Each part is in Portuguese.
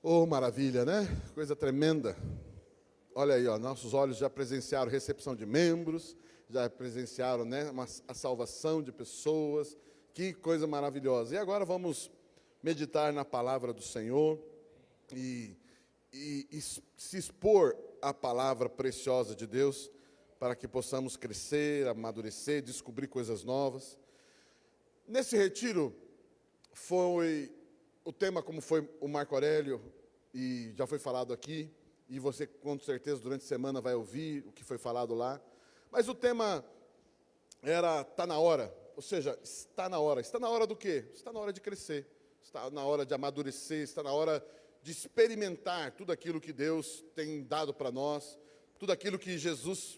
Oh, maravilha, né? Coisa tremenda. Olha aí, ó, nossos olhos já presenciaram recepção de membros, já presenciaram, né, a salvação de pessoas. Que coisa maravilhosa. E agora vamos meditar na palavra do Senhor e se expor à palavra preciosa de Deus para que possamos crescer, amadurecer, descobrir coisas novas. Nesse retiro o tema, como foi o Marco Aurélio, e já foi falado aqui, e você com certeza durante a semana vai ouvir o que foi falado lá, mas o tema era "está na hora", ou seja, está na hora do quê? Está na hora de crescer, está na hora de amadurecer, está na hora de experimentar tudo aquilo que Deus tem dado para nós, tudo aquilo que Jesus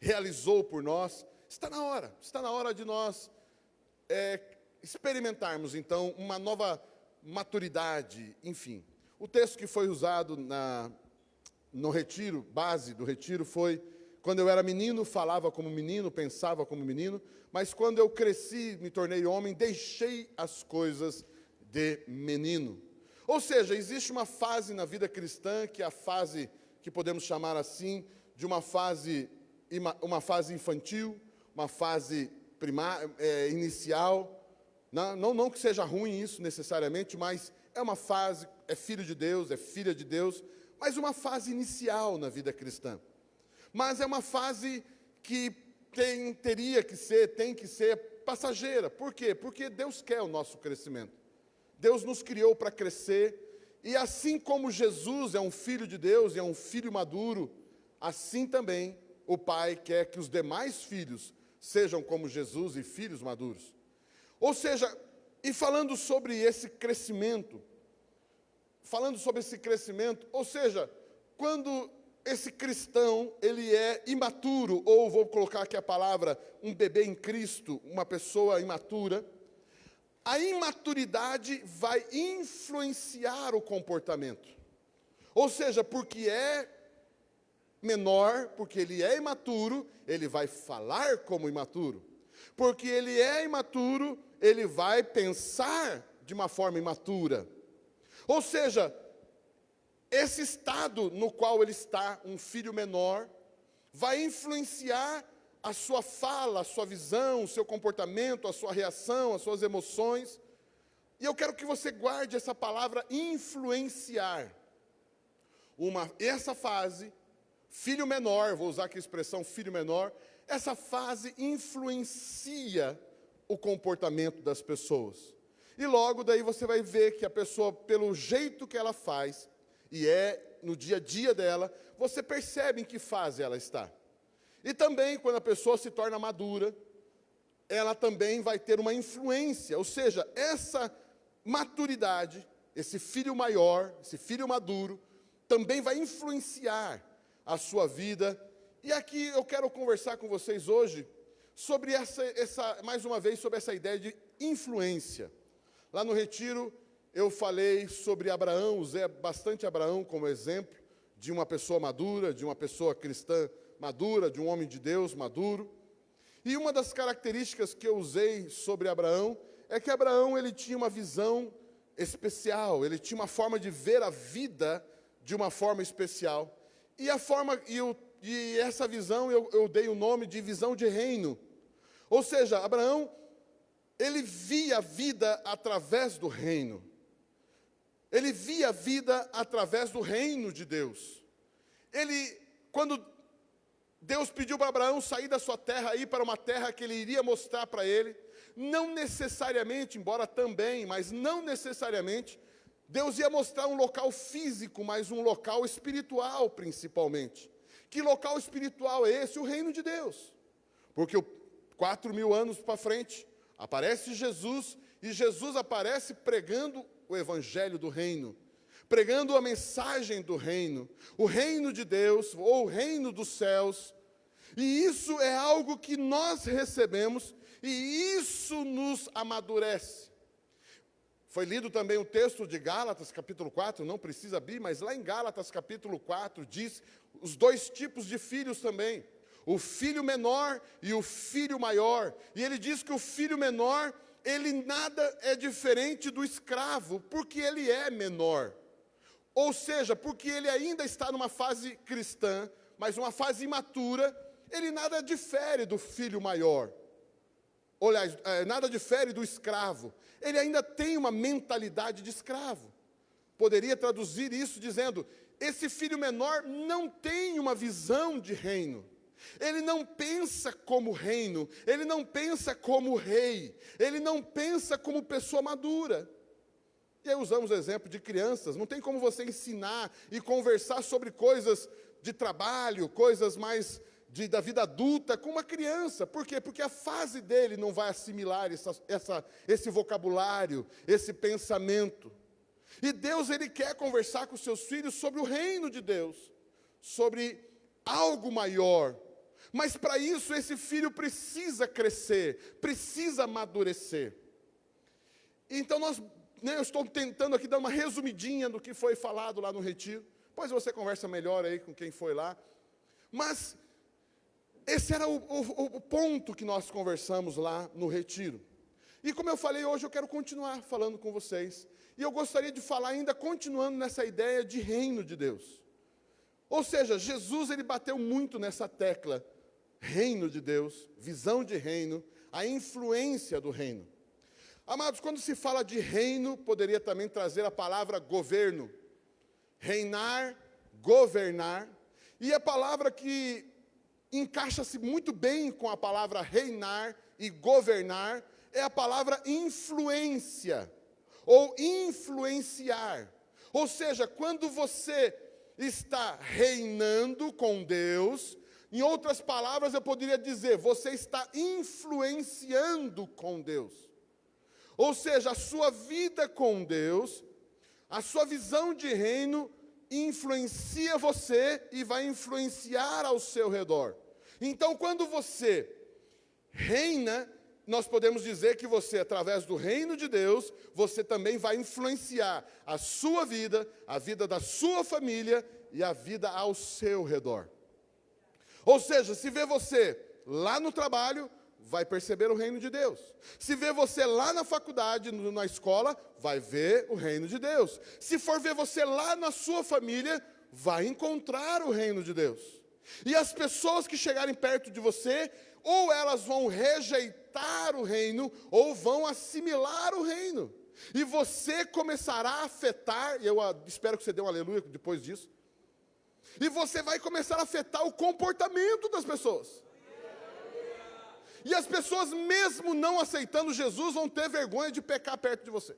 realizou por nós. Está na hora de nós experimentarmos, então, uma nova maturidade, enfim. O texto que foi usado no retiro, base do retiro, foi: quando eu era menino, falava como menino, pensava como menino, mas quando eu cresci, me tornei homem, deixei as coisas de menino. Ou seja, existe uma fase na vida cristã, que é a fase que podemos chamar assim, de uma fase infantil, uma fase inicial. Não que seja ruim isso necessariamente, mas é uma fase, é filho de Deus, é filha de Deus, mas uma fase inicial na vida cristã. Mas é uma fase que tem que ser passageira. Por quê? Porque Deus quer o nosso crescimento. Deus nos criou para crescer, e assim como Jesus é um filho de Deus e é um filho maduro, assim também o Pai quer que os demais filhos sejam como Jesus e filhos maduros. Ou seja, e falando sobre esse crescimento, ou seja, quando esse cristão, ele é imaturo, ou vou colocar aqui a palavra, um bebê em Cristo, uma pessoa imatura, a imaturidade vai influenciar o comportamento. Ou seja, porque é menor, porque ele é imaturo, ele vai falar como imaturo. Porque ele é imaturo, ele vai pensar de uma forma imatura. Ou seja, esse estado no qual ele está, um filho menor, vai influenciar a sua fala, a sua visão, o seu comportamento, a sua reação, as suas emoções. E eu quero que você guarde essa palavra influenciar. Essa fase, filho menor, vou usar aqui a expressão filho menor, essa fase influencia o comportamento das pessoas. E logo daí você vai ver que a pessoa, pelo jeito que ela faz, e no dia a dia dela, você percebe em que fase ela está. E também, quando a pessoa se torna madura, ela também vai ter uma influência, ou seja, essa maturidade, esse filho maior, esse filho maduro, também vai influenciar a sua vida. E aqui eu quero conversar com vocês hoje sobre mais uma vez, sobre essa ideia de influência. Lá no retiro, eu falei sobre Abraão, usei bastante Abraão como exemplo de uma pessoa madura, de uma pessoa cristã madura, de um homem de Deus maduro. E uma das características que eu usei sobre Abraão é que Abraão, ele tinha uma visão especial, ele tinha uma forma de ver a vida de uma forma especial. E essa visão eu dei o nome de visão de reino. Ou seja, Abraão, ele via a vida através do reino. Ele via a vida através do reino de Deus. Quando Deus pediu para Abraão sair da sua terra e ir para uma terra que ele iria mostrar para ele, não necessariamente, embora também, mas não necessariamente, Deus ia mostrar um local físico, mas um local espiritual principalmente. Que local espiritual é esse? O reino de Deus. Porque 4.000 anos para frente, aparece Jesus, e Jesus aparece pregando o evangelho do reino, pregando a mensagem do reino, o reino de Deus, ou o reino dos céus. E isso é algo que nós recebemos, e isso nos amadurece. Foi lido também o texto de Gálatas, capítulo 4, não precisa abrir, mas lá em Gálatas, capítulo 4, diz os dois tipos de filhos também. O filho menor e o filho maior. E ele diz que o filho menor, ele nada é diferente do escravo, porque ele é menor. Ou seja, porque ele ainda está numa fase cristã, mas uma fase imatura, ele nada difere do filho maior. Aliás, nada difere do escravo. Ele ainda tem uma mentalidade de escravo. Poderia traduzir isso dizendo, esse filho menor não tem uma visão de reino. Ele não pensa como reino, ele não pensa como rei, ele não pensa como pessoa madura. E aí usamos o exemplo de crianças, não tem como você ensinar e conversar sobre coisas de trabalho, coisas mais da vida adulta com uma criança. Por quê? Porque a fase dele não vai assimilar esse vocabulário, esse pensamento. E Deus, Ele quer conversar com os seus filhos sobre o reino de Deus, sobre algo maior. Mas para isso, esse filho precisa crescer, precisa amadurecer. Então, eu estou tentando aqui dar uma resumidinha do que foi falado lá no retiro. Depois você conversa melhor aí com quem foi lá. Mas esse era o ponto que nós conversamos lá no retiro. E como eu falei, hoje eu quero continuar falando com vocês. E eu gostaria de falar ainda continuando nessa ideia de reino de Deus. Ou seja, Jesus, ele bateu muito nessa tecla. Reino de Deus, visão de reino, a influência do reino. Amados, quando se fala de reino, poderia também trazer a palavra governo. Reinar, governar. E a palavra que encaixa-se muito bem com a palavra reinar e governar é a palavra influência, ou influenciar. Ou seja, quando você está reinando com Deus, em outras palavras eu poderia dizer, você está influenciando com Deus. Ou seja, a sua vida com Deus, a sua visão de reino influencia você e vai influenciar ao seu redor. Então, quando você reina, nós podemos dizer que você, através do reino de Deus, você também vai influenciar a sua vida, a vida da sua família e a vida ao seu redor. Ou seja, se vê você lá no trabalho, vai perceber o reino de Deus. Se vê você lá na faculdade, na escola, vai ver o reino de Deus. Se for ver você lá na sua família, vai encontrar o reino de Deus. E as pessoas que chegarem perto de você, ou elas vão rejeitar o reino, ou vão assimilar o reino. E você começará a afetar, e eu espero que você dê um aleluia depois disso, e você vai começar a afetar o comportamento das pessoas. E as pessoas, mesmo não aceitando Jesus, vão ter vergonha de pecar perto de você.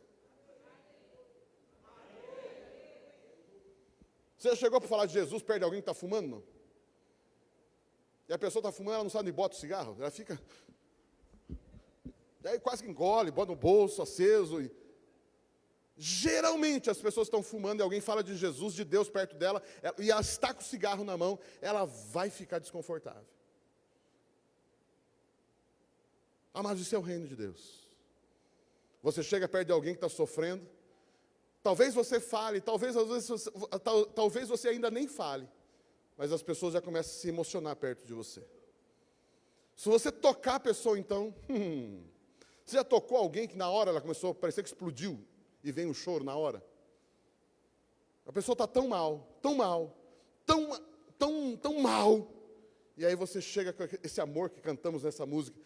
Você já chegou para falar de Jesus perto de alguém que está fumando, não? E a pessoa está fumando, ela não sabe onde bota o cigarro, ela fica... E aí quase que engole, bota no bolso, aceso. Geralmente as pessoas estão fumando e alguém fala de Jesus, de Deus perto dela, e ela está com o cigarro na mão, ela vai ficar desconfortável. Mas isso é o reino de Deus. Você chega perto de alguém que está sofrendo, talvez você fale, talvez você ainda nem fale, mas as pessoas já começam a se emocionar perto de você. Se você tocar a pessoa, então, você já tocou alguém que na hora ela começou a parecer que explodiu, e vem um choro na hora? A pessoa está tão mal, tão mal, e aí você chega com esse amor que cantamos nessa música,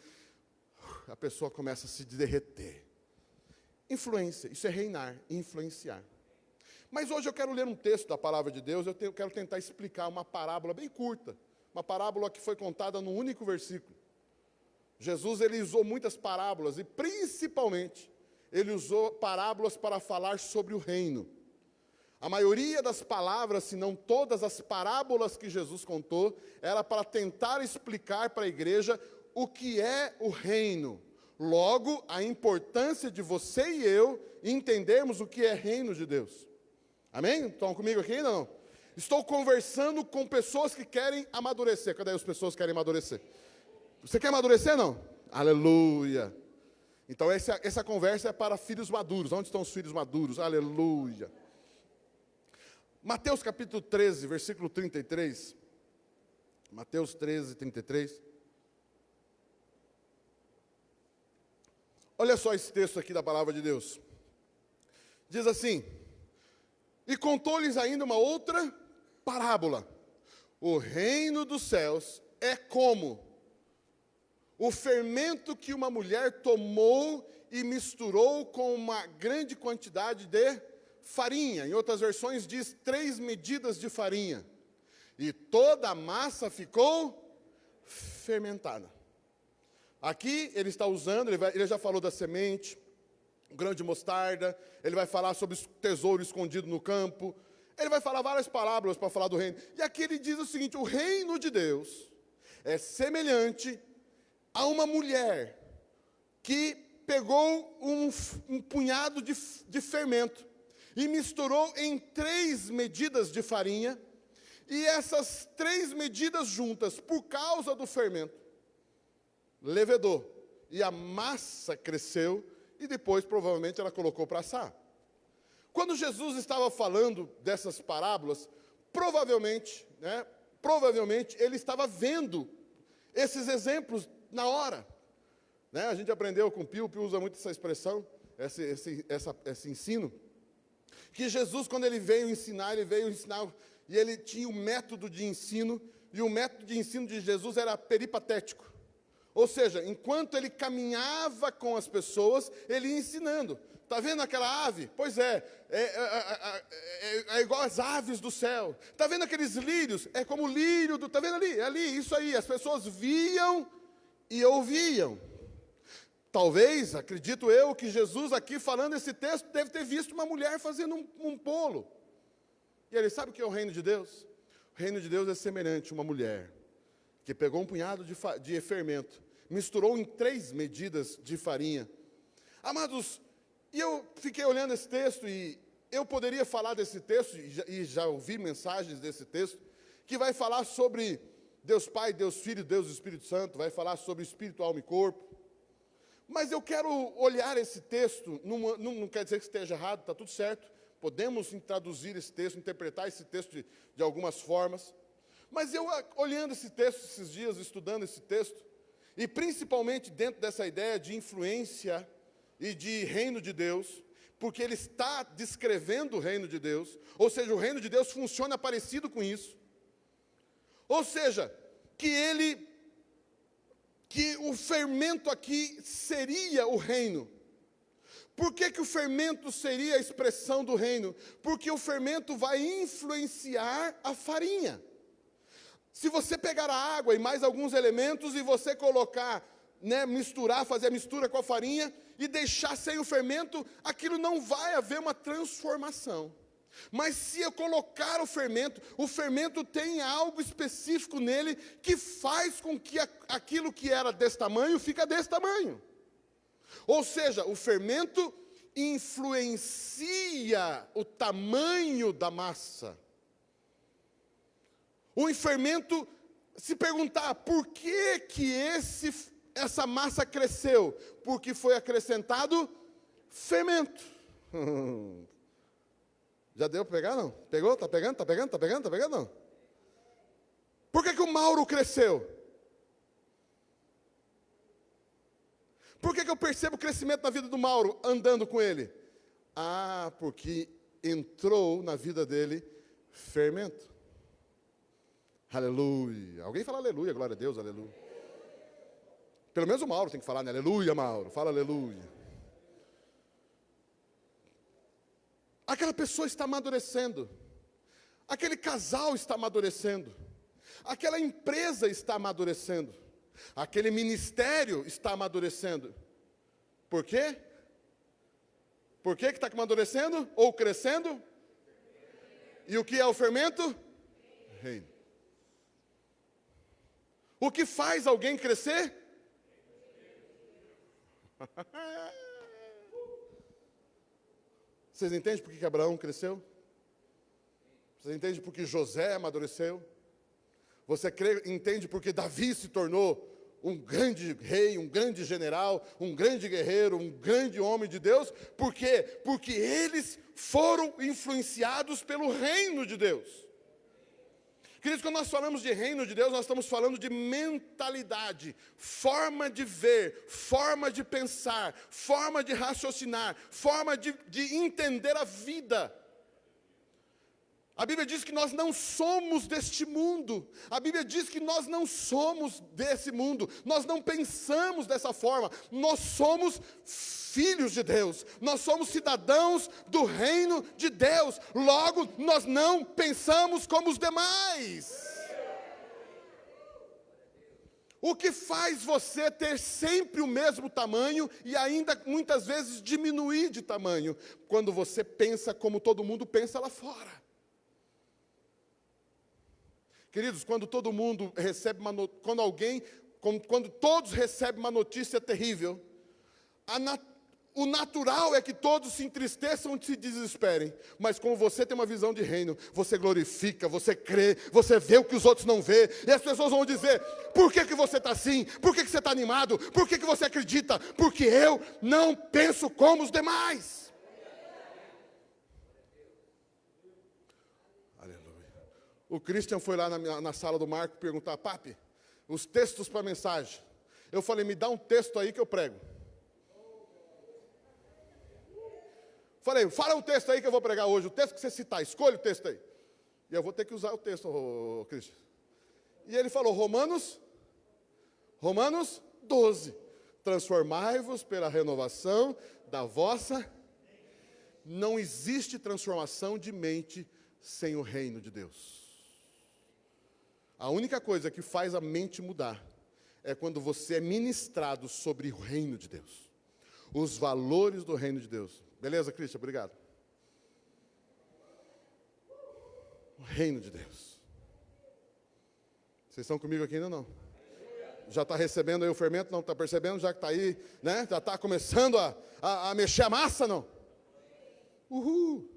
a pessoa começa a se derreter. Influência, isso é reinar, influenciar. Mas hoje eu quero ler um texto da palavra de Deus, eu quero tentar explicar uma parábola bem curta, uma parábola que foi contada num único versículo. Jesus, ele usou muitas parábolas, e principalmente, ele usou parábolas para falar sobre o reino. A maioria das palavras, se não todas as parábolas que Jesus contou, era para tentar explicar para a igreja o que é o reino. Logo, a importância de você e eu entendermos o que é reino de Deus. Amém? Estão comigo aqui ainda não? Estou conversando com pessoas que querem amadurecer. Cadê as pessoas que querem amadurecer? Você quer amadurecer, não? Aleluia. Então essa conversa é para filhos maduros. Onde estão os filhos maduros? Aleluia. Mateus capítulo 13, versículo 33. Mateus 13, 33. Olha só esse texto aqui da palavra de Deus. Diz assim: E contou-lhes ainda uma outra parábola. O reino dos céus é como o fermento que uma mulher tomou e misturou com uma grande quantidade de farinha. Em outras versões diz 3 medidas de farinha. E toda a massa ficou fermentada. Aqui ele está usando, ele já falou da semente, o grão de mostarda, ele vai falar sobre o tesouro escondido no campo, ele vai falar várias parábolas para falar do reino. E aqui ele diz o seguinte: o reino de Deus é semelhante a uma mulher que pegou um punhado de fermento e misturou em 3 medidas de farinha, e essas 3 medidas juntas, por causa do fermento, levedou, e a massa cresceu, e depois provavelmente ela colocou para assar. Quando Jesus estava falando dessas parábolas, provavelmente ele estava vendo esses exemplos na hora. A gente aprendeu com o Pio usa muito essa expressão, esse ensino, que Jesus, quando ele veio ensinar, e ele tinha um método de ensino, e o método de ensino de Jesus era peripatético. Ou seja, enquanto ele caminhava com as pessoas, ele ia ensinando. Está vendo aquela ave? Pois é igual às aves do céu. Está vendo aqueles lírios? É como o lírio do... Está vendo ali? É ali, isso aí. As pessoas viam e ouviam. Talvez, acredito eu, que Jesus aqui falando esse texto deve ter visto uma mulher fazendo um bolo. E ele sabe o que é o reino de Deus? O reino de Deus é semelhante a uma mulher que pegou um punhado de fermento, misturou em 3 medidas de farinha. Amados, e eu fiquei olhando esse texto, e eu poderia falar desse texto, e já ouvi mensagens desse texto, que vai falar sobre Deus Pai, Deus Filho, Deus Espírito Santo, vai falar sobre espírito, alma e corpo. Mas eu quero olhar esse texto, não quer dizer que esteja errado, está tudo certo. Podemos traduzir esse texto, interpretar esse texto de algumas formas. Mas eu, olhando esse texto esses dias, estudando esse texto, e principalmente dentro dessa ideia de influência e de reino de Deus, porque ele está descrevendo o reino de Deus, ou seja, o reino de Deus funciona parecido com isso. Ou seja, que o fermento aqui seria o reino. Por que o fermento seria a expressão do reino? Porque o fermento vai influenciar a farinha. Se você pegar a água e mais alguns elementos e você colocar, misturar, fazer a mistura com a farinha e deixar sem o fermento, aquilo não vai haver uma transformação. Mas se eu colocar o fermento tem algo específico nele que faz com que aquilo que era desse tamanho fica desse tamanho. Ou seja, o fermento influencia o tamanho da massa. O fermento, se perguntar por que essa massa cresceu? Porque foi acrescentado fermento. Já deu para pegar, não? Pegou? Está pegando? Está pegando? Está pegando? Está pegando, não? Por que o Mauro cresceu? Por que eu percebo o crescimento na vida do Mauro andando com ele? Porque entrou na vida dele fermento. Aleluia. Alguém fala aleluia, glória a Deus, aleluia. Pelo menos o Mauro tem que falar, né? Aleluia, Mauro. Fala aleluia. Aquela pessoa está amadurecendo. Aquele casal está amadurecendo. Aquela empresa está amadurecendo. Aquele ministério está amadurecendo. Por quê? Por que está amadurecendo ou crescendo? E o que é o fermento? Reino. O que faz alguém crescer? Vocês entendem por que Abraão cresceu? Vocês entendem por que José amadureceu? Você entende por que Davi se tornou um grande rei, um grande general, um grande guerreiro, um grande homem de Deus? Por quê? Porque eles foram influenciados pelo reino de Deus. Queridos, quando nós falamos de reino de Deus, nós estamos falando de mentalidade, forma de ver, forma de pensar, forma de raciocinar, forma de entender a vida. A Bíblia diz que nós não somos deste mundo. A Bíblia diz que nós não somos desse mundo. Nós não pensamos dessa forma. Nós somos filhos de Deus. Nós somos cidadãos do reino de Deus. Logo, nós não pensamos como os demais. O que faz você ter sempre o mesmo tamanho e ainda muitas vezes diminuir de tamanho? Quando você pensa como todo mundo pensa lá fora. Queridos, quando todo mundo recebe quando todos recebem uma notícia terrível, o natural é que todos se entristeçam e se desesperem. Mas como você tem uma visão de reino, você glorifica, você crê, você vê o que os outros não vê. E as pessoas vão dizer, por que você está assim? Por que você está animado? Por que você acredita? Porque eu não penso como os demais. O Christian foi lá na sala do Marco perguntar, papi, os textos para a mensagem. Eu falei, me dá um texto aí que eu prego. Falei, fala um texto aí que eu vou pregar hoje, o texto que você citar, escolha o texto aí. E eu vou ter que usar o texto, Christian. E ele falou, Romanos 12. Transformai-vos pela renovação da vossa... Não existe transformação de mente sem o reino de Deus. A única coisa que faz a mente mudar é quando você é ministrado sobre o reino de Deus. Os valores do reino de Deus. Beleza, Cristian? Obrigado. O reino de Deus. Vocês estão comigo aqui ainda ou não? Já está recebendo aí o fermento? Não está percebendo? Já que está aí, né? Já está começando a mexer a massa, não? Uhul.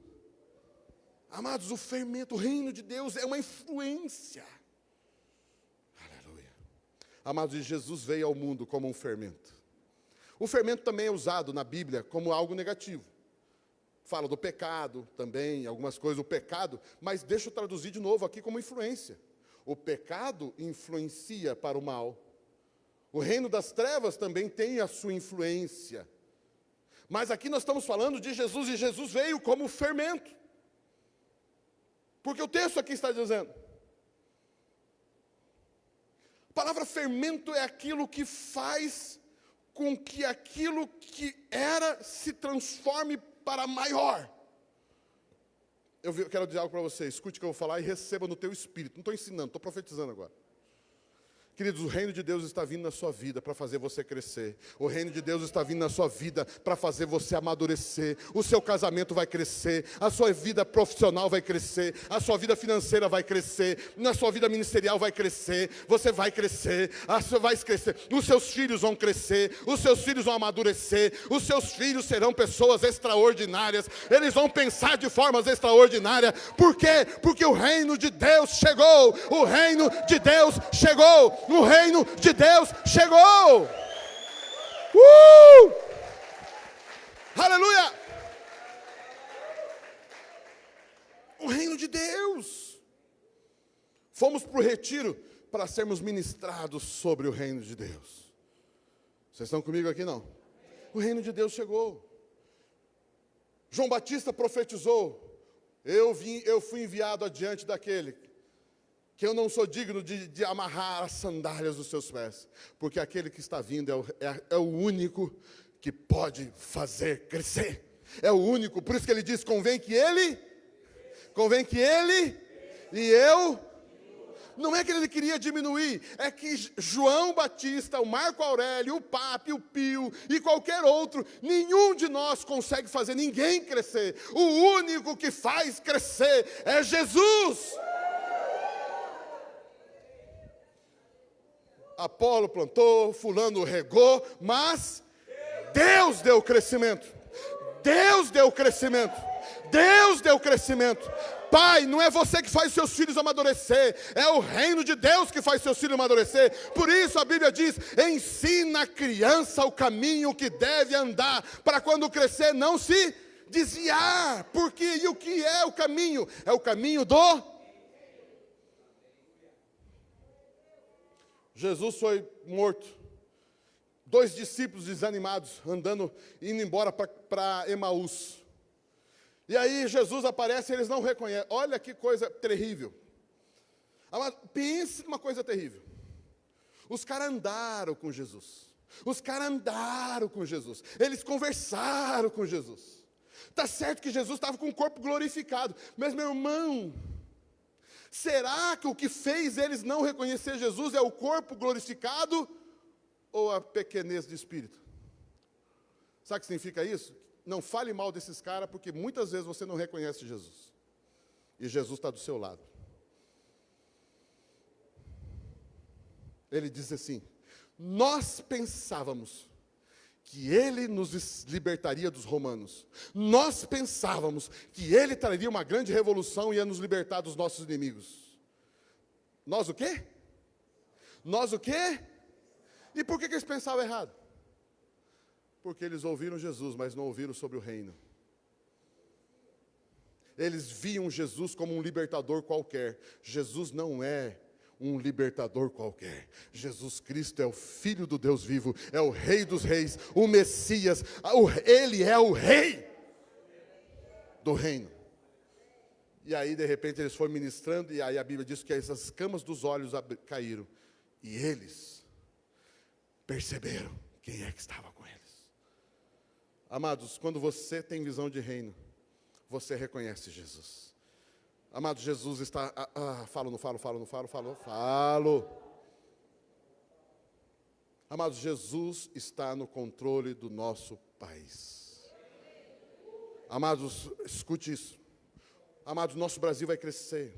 Amados, o fermento, o reino de Deus é uma influência. Amados, Jesus veio ao mundo como um fermento. O fermento também é usado na Bíblia como algo negativo. Fala do pecado também, algumas coisas, o pecado, mas deixa eu traduzir de novo aqui como influência. O pecado influencia para o mal. O reino das trevas também tem a sua influência. Mas aqui nós estamos falando de Jesus, e Jesus veio como fermento. Porque o texto aqui está dizendo... A palavra fermento é aquilo que faz com que aquilo que era se transforme para maior. Eu quero dizer algo para você, escute o que eu vou falar e receba no teu espírito. Não estou ensinando, estou profetizando agora. Queridos, o reino de Deus está vindo na sua vida para fazer você crescer. O reino de Deus está vindo na sua vida para fazer você amadurecer. O seu casamento vai crescer, a sua vida profissional vai crescer, a sua vida financeira vai crescer, na sua vida ministerial vai crescer, você vai crescer, os seus filhos vão crescer, os seus filhos vão amadurecer, os seus filhos serão pessoas extraordinárias, eles vão pensar de formas extraordinárias. Por quê? Porque o reino de Deus chegou, o reino de Deus chegou. O reino de Deus chegou. Aleluia! O reino de Deus. Fomos para o retiro para sermos ministrados sobre o reino de Deus. Vocês estão comigo aqui, não? O reino de Deus chegou. João Batista profetizou. Eu fui enviado adiante daquele que eu não sou digno de amarrar as sandálias dos seus pés, porque aquele que está vindo é o único que pode fazer crescer, é o único, por isso que ele diz, convém que ele, e eu, não é que ele queria diminuir, é que João Batista, o Marco Aurélio, o Papa, o Pio e qualquer outro, nenhum de nós consegue fazer ninguém crescer, o único que faz crescer é Jesus. Apolo plantou, fulano regou, mas Deus deu crescimento. Deus deu crescimento. Deus deu crescimento. Pai, não é você que faz seus filhos amadurecer, é o reino de Deus que faz seus filhos amadurecer. Por isso a Bíblia diz, ensina a criança o caminho que deve andar, para quando crescer não se desviar. Porque, e o que é o caminho? É o caminho do... Jesus foi morto. 2 discípulos desanimados, indo embora para Emaús. E aí Jesus aparece e eles não reconhecem. Olha que coisa terrível. Pense numa coisa terrível. Os caras andaram com Jesus. Os caras andaram com Jesus. Eles conversaram com Jesus. Está certo que Jesus estava com o corpo glorificado. Mas, meu irmão, será que o que fez eles não reconhecer Jesus é o corpo glorificado ou a pequenez de espírito? Sabe o que significa isso? Não fale mal desses caras, porque muitas vezes você não reconhece Jesus. E Jesus está do seu lado. Ele diz assim: nós pensávamos que ele nos libertaria dos romanos. Nós pensávamos que ele traria uma grande revolução e ia nos libertar dos nossos inimigos. Nós o quê? Nós o quê? E por que eles pensavam errado? Porque eles ouviram Jesus, mas não ouviram sobre o reino. Eles viam Jesus como um libertador qualquer. Jesus não é um libertador qualquer. Jesus Cristo é o Filho do Deus vivo, é o Rei dos reis, o Messias, ele é o Rei do reino. E aí, de repente, eles foram ministrando, e aí a Bíblia diz que essas escamas dos olhos caíram. E eles perceberam quem é que estava com eles. Amados, quando você tem visão de reino, você reconhece Jesus. Amado, Jesus está... Falo. Amados, Jesus está no controle do nosso país. Amados, escute isso. Amados, nosso Brasil vai crescer.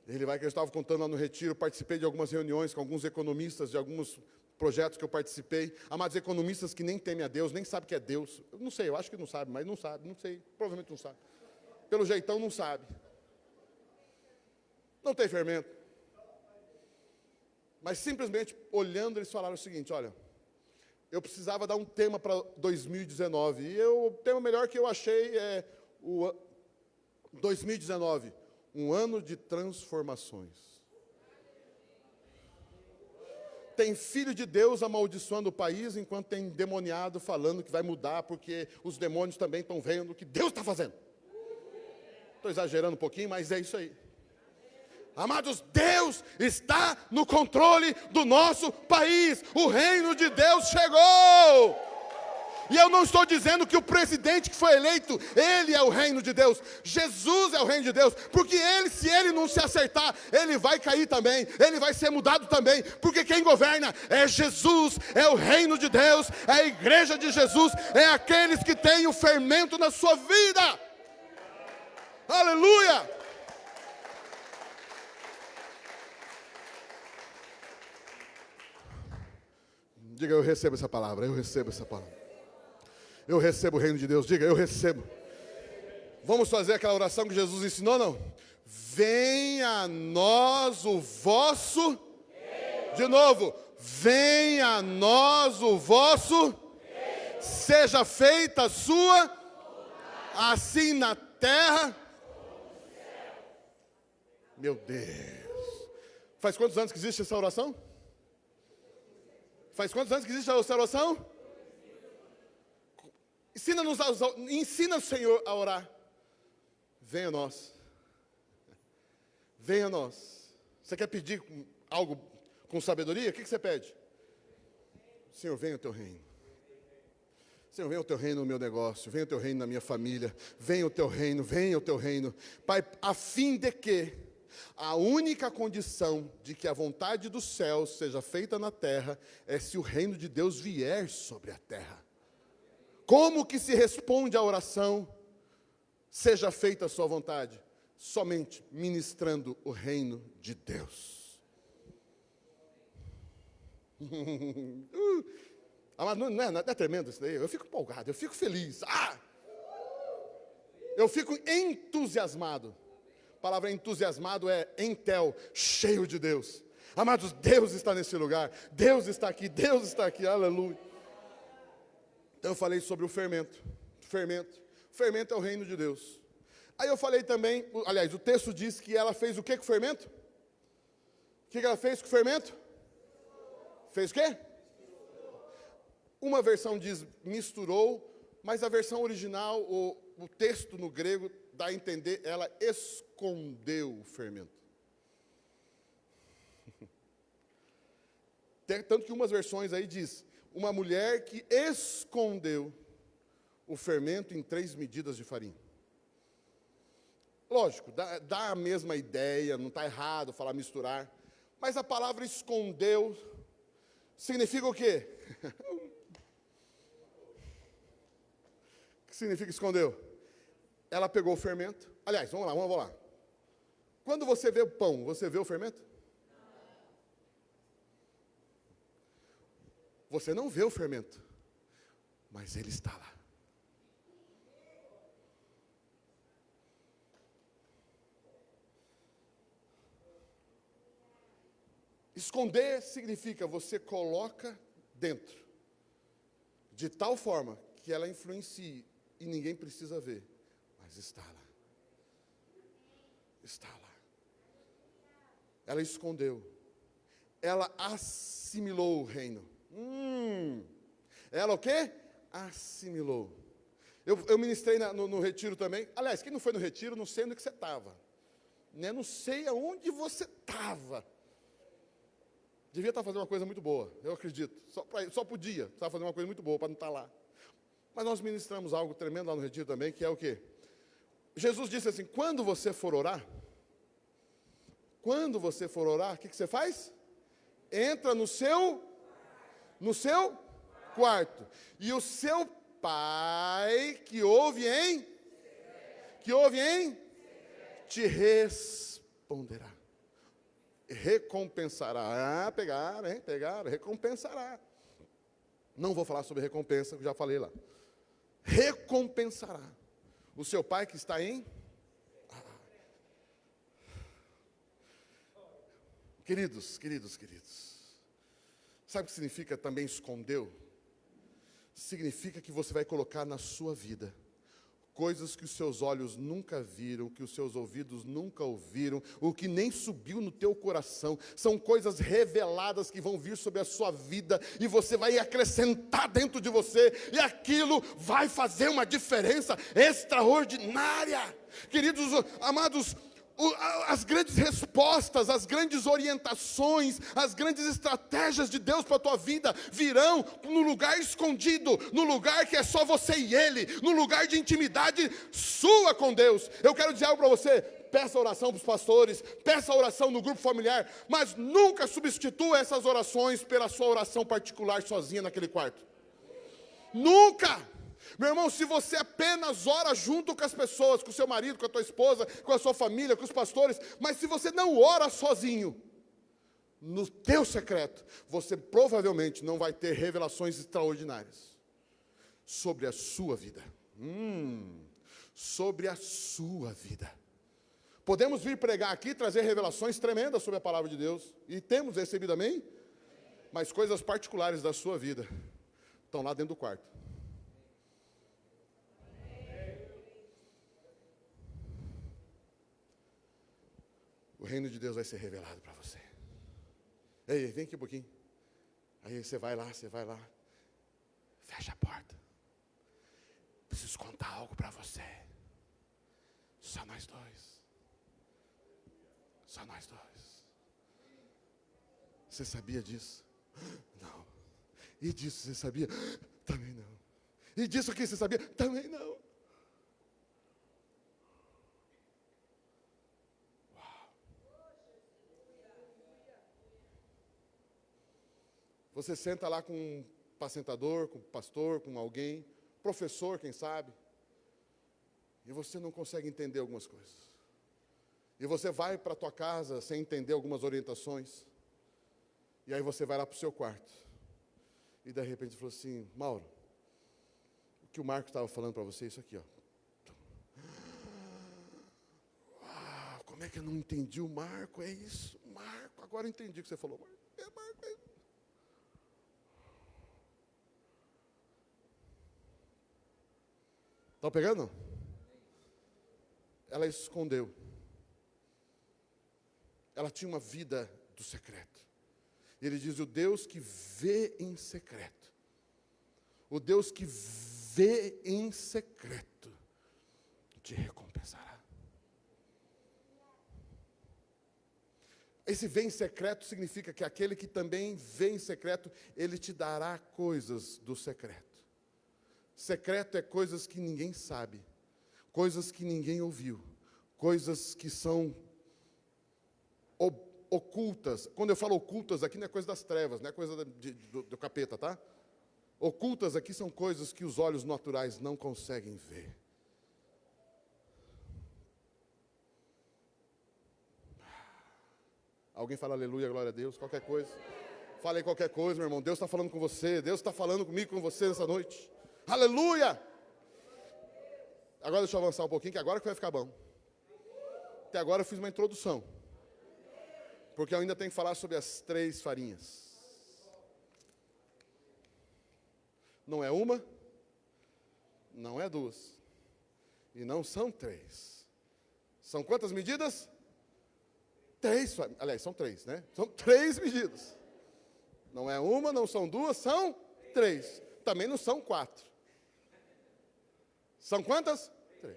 Ele vai crescer. Eu estava contando lá no retiro, participei de algumas reuniões com alguns economistas, de alguns projetos que eu participei. Amados, economistas que nem temem a Deus, nem sabem o que é Deus. Eu não sei, eu acho que não sabe, mas não sabe, não sei, provavelmente não sabe. Pelo jeitão não sabe. Não tem fermento. Mas simplesmente olhando eles falaram o seguinte: olha, eu precisava dar um tema para 2019. E o tema melhor que eu achei é o 2019, um ano de transformações. Tem filho de Deus amaldiçoando o país, enquanto tem endemoniado falando que vai mudar, porque os demônios também estão vendo o que Deus está fazendo. Estou exagerando um pouquinho, mas é isso aí. Amados, Deus está no controle do nosso país. O reino de Deus chegou. E eu não estou dizendo que o presidente que foi eleito, ele é o reino de Deus. Jesus é o reino de Deus. Porque ele, se ele não se acertar, ele vai cair também. Ele vai ser mudado também. Porque quem governa é Jesus, é o reino de Deus, é a igreja de Jesus, é aqueles que têm o fermento na sua vida. Aleluia! Diga, eu recebo essa palavra, eu recebo essa palavra. Eu recebo o reino de Deus, diga, eu recebo. Vamos fazer aquela oração que Jesus ensinou, não? Venha a nós o vosso... De novo, venha a nós o vosso... Seja feita a sua... Assim na terra... Meu Deus. Faz quantos anos que existe essa oração? Faz quantos anos que existe essa oração? Ensina o Senhor a orar. Venha a nós. Venha a nós. Você quer pedir algo com sabedoria? O que você pede? Senhor, venha o teu reino. Senhor, venha o teu reino no meu negócio, venha o teu reino na minha família, venha o teu reino, venha o teu reino. Pai, a fim de que a única condição de que a vontade dos céus seja feita na terra é se o reino de Deus vier sobre a terra. Como que se responde à oração? Seja feita a sua vontade, somente ministrando o reino de Deus. Mas não é tremendo isso daí? Eu fico empolgado, eu fico feliz. Eu fico entusiasmado. A palavra entusiasmado é entel, cheio de Deus. Amados, Deus está nesse lugar. Deus está aqui, aleluia. Então eu falei sobre o fermento. Fermento é o reino de Deus. Aí eu falei também, aliás, o texto diz que ela fez o que com o fermento? O que ela fez com o fermento? Fez o quê? Uma versão diz misturou, mas a versão original, o texto no grego dá a entender, ela escondeu o fermento. Tanto que umas versões aí diz, uma mulher que escondeu o fermento em 3 medidas de farinha. Lógico, dá a mesma ideia, não está errado falar misturar, mas a palavra escondeu significa o quê? O que significa escondeu? Ela pegou o fermento. Aliás, vamos lá. Quando você vê o pão, você vê o fermento? Você não vê o fermento, mas ele está lá. Esconder significa você coloca dentro, de tal forma que ela influencie e ninguém precisa ver, mas está lá. Está lá. Ela escondeu. Ela assimilou o reino. Ela o quê? Assimilou. Eu ministrei no retiro também. Aliás, quem não foi no retiro, não sei onde que você estava. Né? Não sei aonde você estava. Devia estar fazendo uma coisa muito boa, eu acredito. Só podia estar fazendo uma coisa muito boa para não estar lá. Mas nós ministramos algo tremendo lá no retiro também, que é o quê? Jesus disse assim, quando você for orar, o que você faz? Entra no seu quarto. E o seu pai, que ouve em? Te responderá. Recompensará. Pegaram, recompensará. Não vou falar sobre recompensa, que já falei lá. Recompensará. O seu pai que está em? Queridos. Sabe o que significa também escondeu? Significa que você vai colocar na sua vida coisas que os seus olhos nunca viram, que os seus ouvidos nunca ouviram, o que nem subiu no teu coração. São coisas reveladas que vão vir sobre a sua vida e você vai acrescentar dentro de você e aquilo vai fazer uma diferença extraordinária. Queridos amados, as grandes respostas, as grandes orientações, as grandes estratégias de Deus para a tua vida virão no lugar escondido, no lugar que é só você e Ele, no lugar de intimidade sua com Deus. Eu quero dizer algo para você, peça oração para os pastores, peça oração no grupo familiar, mas nunca substitua essas orações pela sua oração particular sozinha naquele quarto. Nunca! Meu irmão, se você apenas ora junto com as pessoas, com o seu marido, com a tua esposa, com a sua família, com os pastores, mas se você não ora sozinho, no teu secreto, você provavelmente não vai ter revelações extraordinárias sobre a sua vida. Sobre a sua vida. Podemos vir pregar aqui, trazer revelações tremendas sobre a palavra de Deus, e temos recebido, amém? Mas coisas particulares da sua vida estão lá dentro do quarto. O reino de Deus vai ser revelado para você. Ei, vem aqui um pouquinho. Aí você vai lá. Fecha a porta. Preciso contar algo para você. Só nós dois. Você sabia disso? Não. E disso você sabia? Também não. E disso aqui você sabia? Também não. Você senta lá com um apacentador, com um pastor, com alguém, professor, quem sabe, e você não consegue entender algumas coisas. E você vai para a tua casa sem entender algumas orientações, e aí você vai lá para o seu quarto, e de repente falou assim, Mauro, o que o Marco estava falando para você, isso aqui, ó. Como é que eu não entendi o Marco? É isso, Marco, agora eu entendi o que você falou, Marco. Estão pegando? Ela escondeu. Ela tinha uma vida do secreto. E ele diz, o Deus que vê em secreto. O Deus que vê em secreto te recompensará. Esse vem em secreto significa que aquele que também vem em secreto, ele te dará coisas do secreto. Secreto é coisas que ninguém sabe, coisas que ninguém ouviu, coisas que são ocultas. Quando eu falo ocultas aqui, não é coisa das trevas, não é coisa do capeta, tá? Ocultas aqui são coisas que os olhos naturais não conseguem ver. Alguém fala aleluia, glória a Deus, qualquer coisa. Falei qualquer coisa, meu irmão. Deus está falando com você. Deus está falando comigo, com você nessa noite. Aleluia! Agora deixa eu avançar um pouquinho, que agora que vai ficar bom. Até agora eu fiz uma introdução. Porque eu ainda tenho que falar sobre as 3 farinhas. Não é uma, não é 2. E não são 3. São quantas medidas? 3, aliás, são 3, né? São 3 medidas. Não é uma, não são 2, são 3. Também não são 4. São quantas? 3.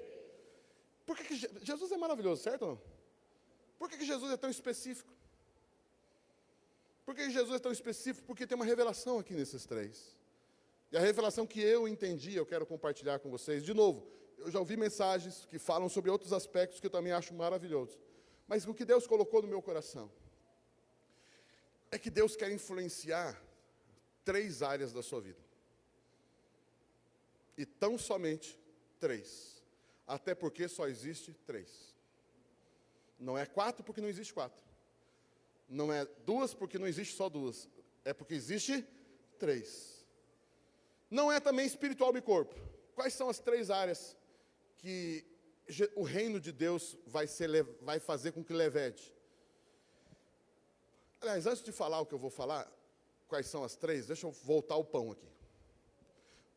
Por que Jesus é maravilhoso, certo ou não? Por que Jesus é tão específico? Por que Jesus é tão específico? Porque tem uma revelação aqui nesses 3. E a revelação que eu entendi, eu quero compartilhar com vocês. De novo, eu já ouvi mensagens que falam sobre outros aspectos que eu também acho maravilhosos. Mas o que Deus colocou no meu coração é que Deus quer influenciar 3 áreas da sua vida. E tão somente 3. Até porque só existe 3. Não é 4 porque não existe 4. Não é 2 porque não existe só 2. É porque existe 3. Não é também espiritual e corpo. Quais são as 3 áreas que o reino de Deus vai fazer com que levede? Aliás, antes de falar o que eu vou falar, quais são as 3, deixa eu voltar o pão aqui.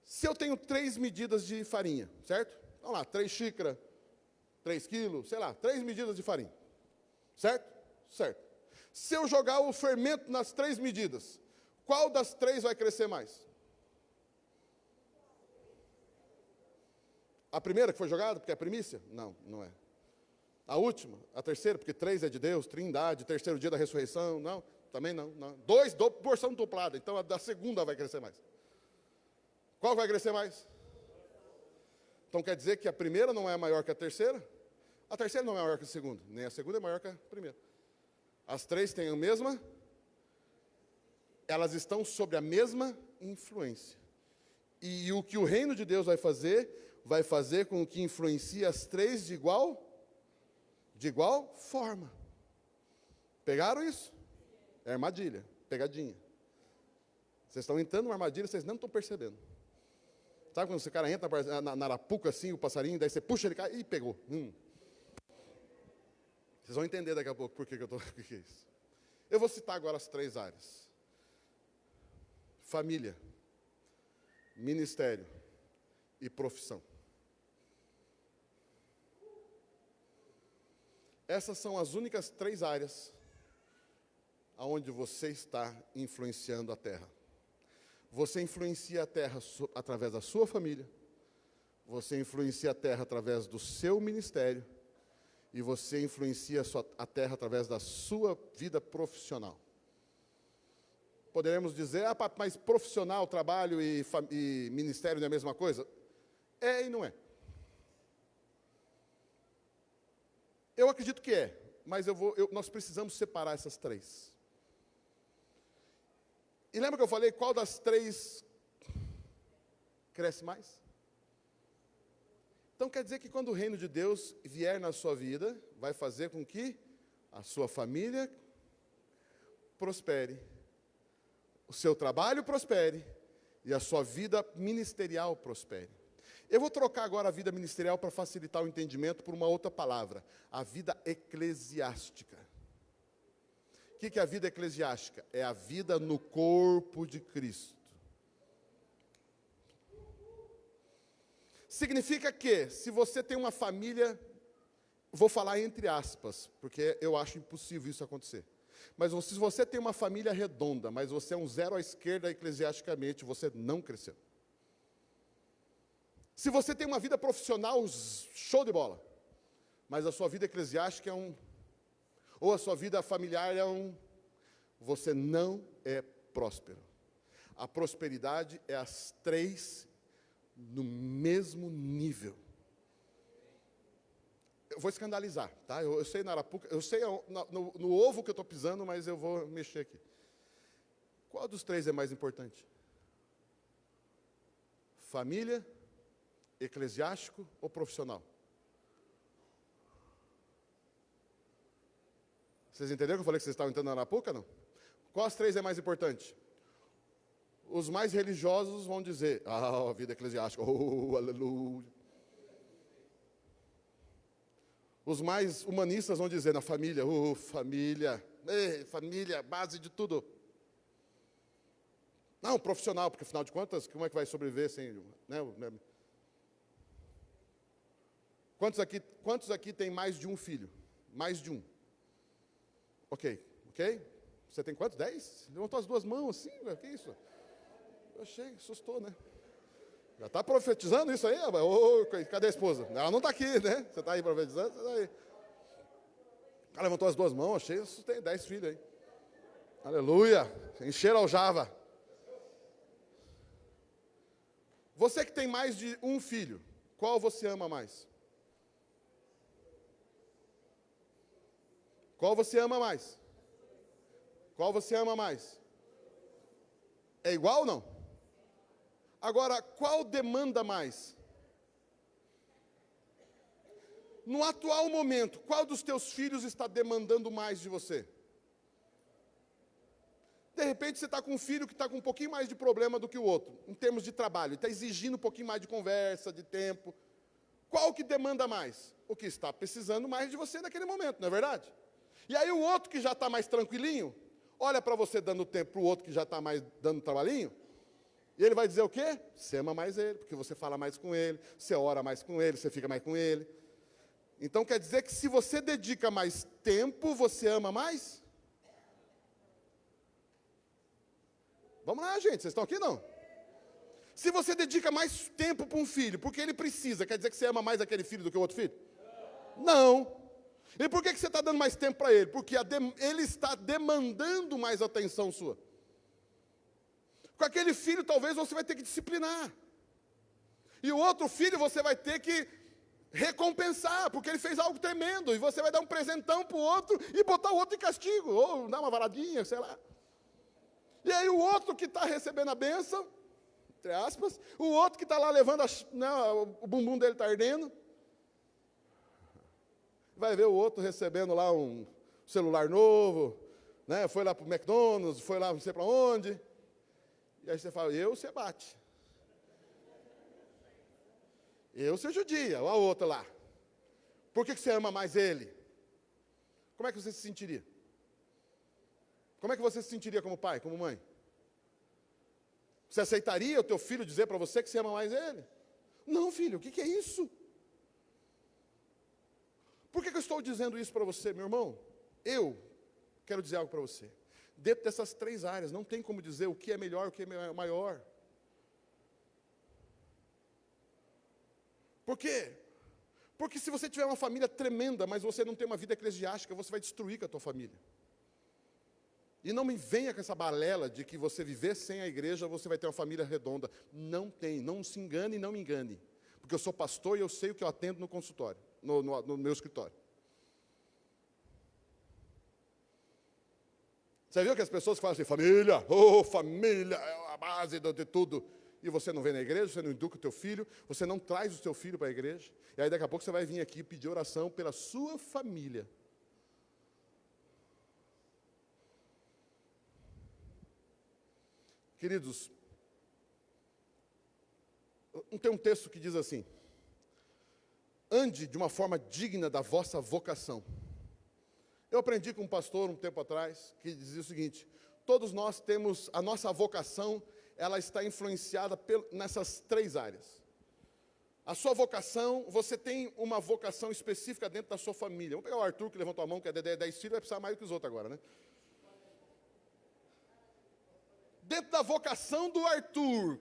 Se eu tenho 3 medidas de farinha, certo? Vamos lá, 3 xícaras, 3 quilos, sei lá, 3 medidas de farinha. Certo? Certo. Se eu jogar o fermento nas 3 medidas, qual das 3 vai crescer mais? A primeira que foi jogada, porque é a primícia? Não, não é. A última? A terceira, porque 3 é de Deus, trindade, terceiro dia da ressurreição? Não, também não. 2, porção duplada, então a da segunda vai crescer mais. Qual vai crescer mais? Então quer dizer que a primeira não é maior que a terceira? A terceira não é maior que a segunda, nem a segunda é maior que a primeira. As 3 têm a mesma, elas estão sob a mesma influência. E o que o reino de Deus vai fazer com que influencie as 3 de igual forma. Pegaram isso? É armadilha, pegadinha. Vocês estão entrando numa armadilha, vocês não estão percebendo. Sabe quando esse cara entra na arapuca assim, o passarinho, daí você puxa ele, cai, e pegou. Vocês vão entender daqui a pouco por que eu estou... O que é isso? Eu vou citar agora as 3 áreas. Família, ministério e profissão. Essas são as únicas 3 áreas onde você está influenciando a terra. Você influencia a terra através da sua família, você influencia a terra através do seu ministério, e você influencia a terra através da sua vida profissional. Poderemos dizer, mas profissional, trabalho e ministério não é a mesma coisa? É e não é. Eu acredito que é, mas nós precisamos separar essas 3. E lembra que eu falei qual das 3 cresce mais? Então quer dizer que quando o reino de Deus vier na sua vida, vai fazer com que a sua família prospere, o seu trabalho prospere e a sua vida ministerial prospere. Eu vou trocar agora a vida ministerial para facilitar o entendimento por uma outra palavra, a vida eclesiástica. O que é a vida eclesiástica? É a vida no corpo de Cristo. Significa que, se você tem uma família, vou falar entre aspas, porque eu acho impossível isso acontecer. Mas se você tem uma família redonda, mas você é um 0 à esquerda eclesiasticamente, você não cresceu. Se você tem uma vida profissional, show de bola. Mas a sua vida eclesiástica ou a sua vida familiar você não é próspero. A prosperidade é as três no mesmo nível. Eu vou escandalizar, tá? Eu sei na Arapuca, eu sei no ovo que eu estou pisando, mas eu vou mexer aqui. Qual dos três é mais importante? Família, eclesiástico ou profissional? Vocês entenderam que eu falei que vocês estavam entrando na Arapuca, não? Qual das três é mais importante? Os mais religiosos vão dizer, a vida eclesiástica, oh, aleluia. Os mais humanistas vão dizer, na família, oh, família, família, base de tudo. Não, profissional, porque afinal de contas, como é que vai sobreviver sem... Né? Quantos aqui tem mais de um filho? Mais de um. Ok. Você tem quantos? 10? Levantou as duas mãos assim, o que é isso? Eu achei, assustou, né? Já está profetizando isso aí? Oh, cadê a esposa? Ela não está aqui, né? Você está aí profetizando? Você está aí. Ela levantou as duas mãos, achei, assustei, 10 filhos aí. Aleluia! Encheram ao Java. Você que tem mais de um filho, qual você ama mais? Qual você ama mais? Qual você ama mais? É igual ou não? Agora, qual demanda mais? No atual momento, qual dos teus filhos está demandando mais de você? De repente, você está com um filho que está com um pouquinho mais de problema do que o outro, em termos de trabalho, está exigindo um pouquinho mais de conversa, de tempo. Qual que demanda mais? O que está precisando mais de você naquele momento, não é verdade? E aí o outro que já está mais tranquilinho, olha para você dando tempo para o outro que já está mais dando trabalhinho, e ele vai dizer o quê? Você ama mais ele, porque você fala mais com ele, você ora mais com ele, você fica mais com ele. Então quer dizer que se você dedica mais tempo, você ama mais? Vamos lá, gente, vocês estão aqui não? Se você dedica mais tempo para um filho, porque ele precisa, quer dizer que você ama mais aquele filho do que o outro filho? Não. E por que você está dando mais tempo para ele? Porque ele está demandando mais atenção sua. Com aquele filho, talvez você vai ter que disciplinar. E o outro filho você vai ter que recompensar, porque ele fez algo tremendo. E você vai dar um presentão para o outro e botar o outro em castigo. Ou dar uma varadinha, sei lá. E aí o outro que está recebendo a bênção, entre aspas, o outro que está lá levando, o bumbum dele está ardendo, vai ver o outro recebendo lá um celular novo, né? Foi lá para o McDonald's, foi lá não sei para onde. E aí você fala, você bate. Você judia, olha a outra lá. Por que você ama mais ele? Como é que você se sentiria? Como é que você se sentiria como pai, como mãe? Você aceitaria o teu filho dizer para você que você ama mais ele? Não, filho, o que é isso? Por que eu estou dizendo isso para você, meu irmão? Eu quero dizer algo para você. Dentro dessas três áreas, não tem como dizer o que é melhor, o que é maior. Por quê? Porque se você tiver uma família tremenda, mas você não tem uma vida eclesiástica, você vai destruir com a tua família. E não me venha com essa balela de que você viver sem a igreja, você vai ter uma família redonda. Não tem, não se engane e não me engane. Porque eu sou pastor e eu sei o que eu atendo no consultório, no meu escritório. Você viu que as pessoas falam assim, família, família, é a base de tudo. E você não vem na igreja, você não educa o teu filho, você não traz o teu filho para a igreja. E aí daqui a pouco você vai vir aqui pedir oração pela sua família. Queridos, tem um texto que diz assim, ande de uma forma digna da vossa vocação. Eu aprendi com um pastor um tempo atrás, que dizia o seguinte, todos nós temos, a nossa vocação, ela está influenciada nessas três áreas. A sua vocação, você tem uma vocação específica dentro da sua família. Vamos pegar o Arthur, que levantou a mão, que é 10 filhos, vai precisar mais do que os outros agora, né? Dentro da vocação do Arthur,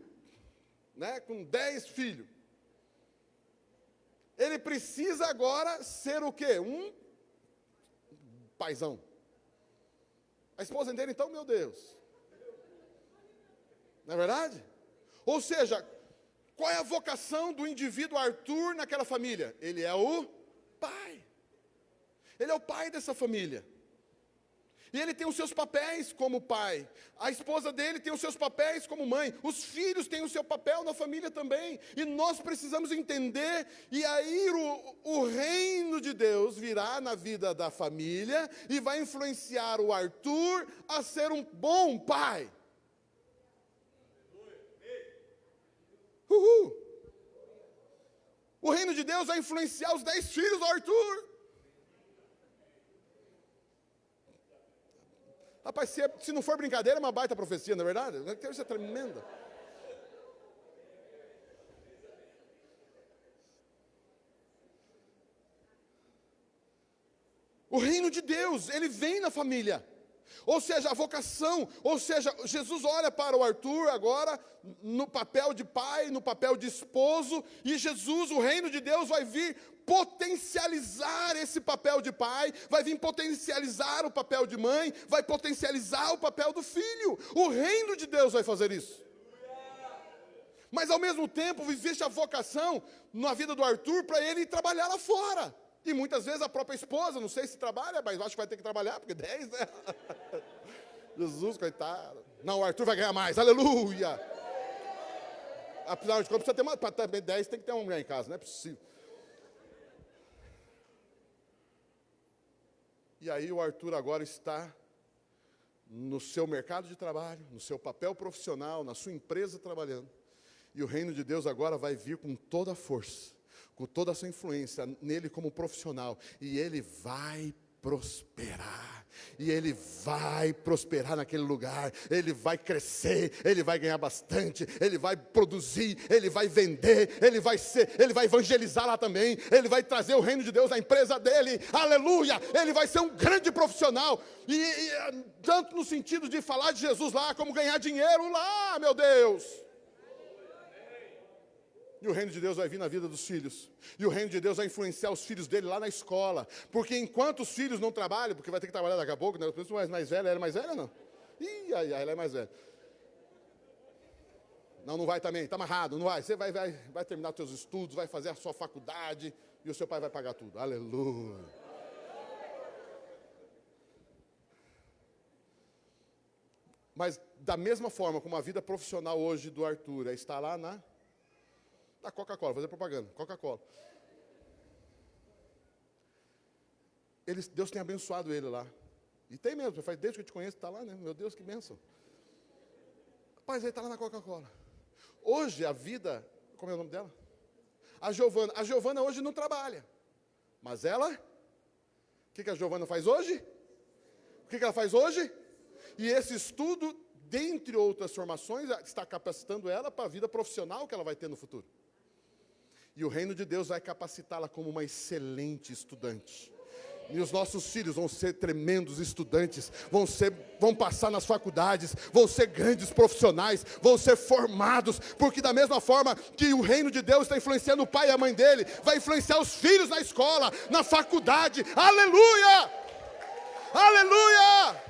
né, com 10 filhos, ele precisa agora ser o quê? Um paizão. A esposa dele, então, meu Deus. Não é verdade? Ou seja, qual é a vocação do indivíduo Arthur naquela família? Ele é o pai. Ele é o pai dessa família. E ele tem os seus papéis como pai. A esposa dele tem os seus papéis como mãe. Os filhos têm o seu papel na família também. E nós precisamos entender. E aí o reino de Deus virá na vida da família e vai influenciar o Arthur a ser um bom pai. Uhul. O reino de Deus vai influenciar os 10 filhos do Arthur. Rapaz, se não for brincadeira, é uma baita profecia, não é verdade? Isso é tremenda. O reino de Deus, ele vem na família. Ou seja, a vocação, ou seja, Jesus olha para o Arthur agora, no papel de pai, no papel de esposo, e Jesus, o reino de Deus, vai vir potencializar esse papel de pai, vai vir potencializar o papel de mãe, vai potencializar o papel do filho. O reino de Deus vai fazer isso. Mas ao mesmo tempo, existe a vocação na vida do Arthur para ele trabalhar lá fora. E muitas vezes a própria esposa, não sei se trabalha, mas acho que vai ter que trabalhar, porque 10, né? Jesus, coitado. Não, o Arthur vai ganhar mais, aleluia. Afinal de contas, para ter 10 tem que ter uma mulher em casa, não é possível. E aí o Arthur agora está no seu mercado de trabalho, no seu papel profissional, na sua empresa trabalhando. E o reino de Deus agora vai vir com toda a força, com toda a sua influência nele como profissional. E ele vai prosperar. E ele vai prosperar naquele lugar. Ele vai crescer, ele vai ganhar bastante, ele vai produzir, ele vai vender, ele vai evangelizar lá também, ele vai trazer o reino de Deus na empresa dele, aleluia, ele vai ser um grande profissional, e tanto no sentido de falar de Jesus lá, como ganhar dinheiro lá, meu Deus. E o reino de Deus vai vir na vida dos filhos. E o reino de Deus vai influenciar os filhos dele lá na escola. Porque enquanto os filhos não trabalham, porque vai ter que trabalhar daqui a pouco, né? O mais velho, ela é mais velha, não? Ih, ela é mais velha. Não vai também, está amarrado, não vai. Você vai terminar os seus estudos, vai fazer a sua faculdade, e o seu pai vai pagar tudo. Aleluia. Mas da mesma forma como a vida profissional hoje do Arthur está lá na Coca-Cola, vou fazer propaganda, Coca-Cola. Deus tem abençoado ele lá. E tem mesmo, desde que eu te conheço, está lá, né? Meu Deus, que bênção. Rapaz, ele está lá na Coca-Cola. Hoje a vida, como é o nome dela? A Giovana hoje não trabalha. Mas ela, o que a Giovana faz hoje? O que ela faz hoje? E esse estudo, dentre outras formações, está capacitando ela para a vida profissional que ela vai ter no futuro. E o reino de Deus vai capacitá-la como uma excelente estudante. E os nossos filhos vão ser tremendos estudantes, vão passar nas faculdades, vão ser grandes profissionais, vão ser formados, porque da mesma forma que o reino de Deus está influenciando o pai e a mãe dele, vai influenciar os filhos na escola, na faculdade. Aleluia! Aleluia!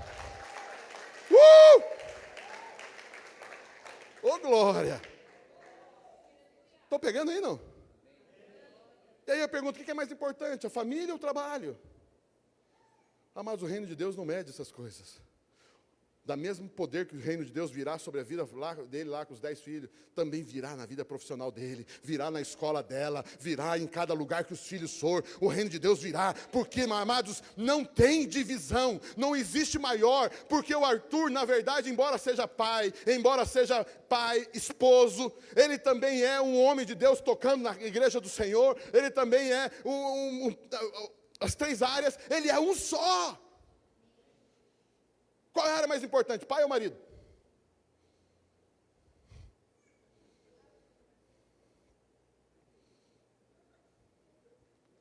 Oh, glória! Estou pegando aí, não? E aí eu pergunto, o que é mais importante, a família ou o trabalho? Amados, o reino de Deus não mede essas coisas. Da mesmo poder que o reino de Deus virá sobre a vida dele lá com os 10 filhos, também virá na vida profissional dele, virá na escola dela, virá em cada lugar que os filhos for, o reino de Deus virá, porque, amados, não tem divisão, não existe maior, porque o Arthur, na verdade, embora seja pai, esposo, ele também é um homem de Deus tocando na igreja do Senhor, ele também é as 3 áreas, ele é um só. Qual é a área mais importante, pai ou marido?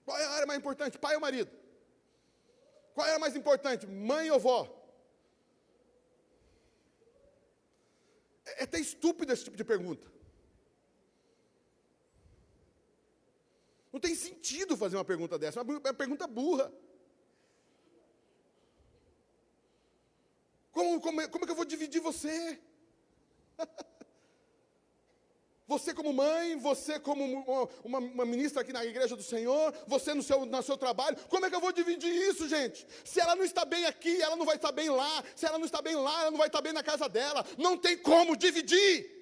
Qual é a área mais importante, pai ou marido? Qual é a área mais importante, mãe ou vó? É até estúpido esse tipo de pergunta. Não tem sentido fazer uma pergunta dessa, é uma pergunta burra. Como é que eu vou dividir você? Você como mãe, você como uma ministra aqui na igreja do Senhor, você no seu trabalho, como é que eu vou dividir isso, gente? Se ela não está bem aqui, ela não vai estar bem lá. Se ela não está bem lá, ela não vai estar bem na casa dela. Não tem como dividir.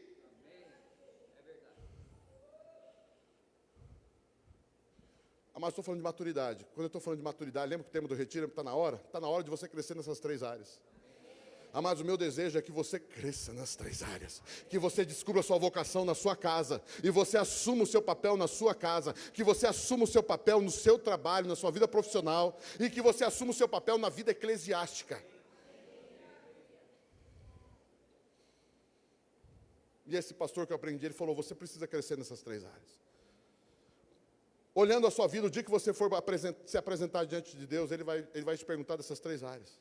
Mas estou falando de maturidade. Quando eu estou falando de maturidade, lembra que o tema do retiro está na hora? Está na hora de você crescer nessas 3 áreas. Amados, o meu desejo é que você cresça nas 3 áreas, que você descubra a sua vocação na sua casa, e você assuma o seu papel na sua casa, que você assuma o seu papel no seu trabalho, na sua vida profissional, e que você assuma o seu papel na vida eclesiástica. E esse pastor que eu aprendi, ele falou, você precisa crescer nessas 3 áreas. Olhando a sua vida, o dia que você for se apresentar diante de Deus, Ele vai te perguntar dessas 3 áreas.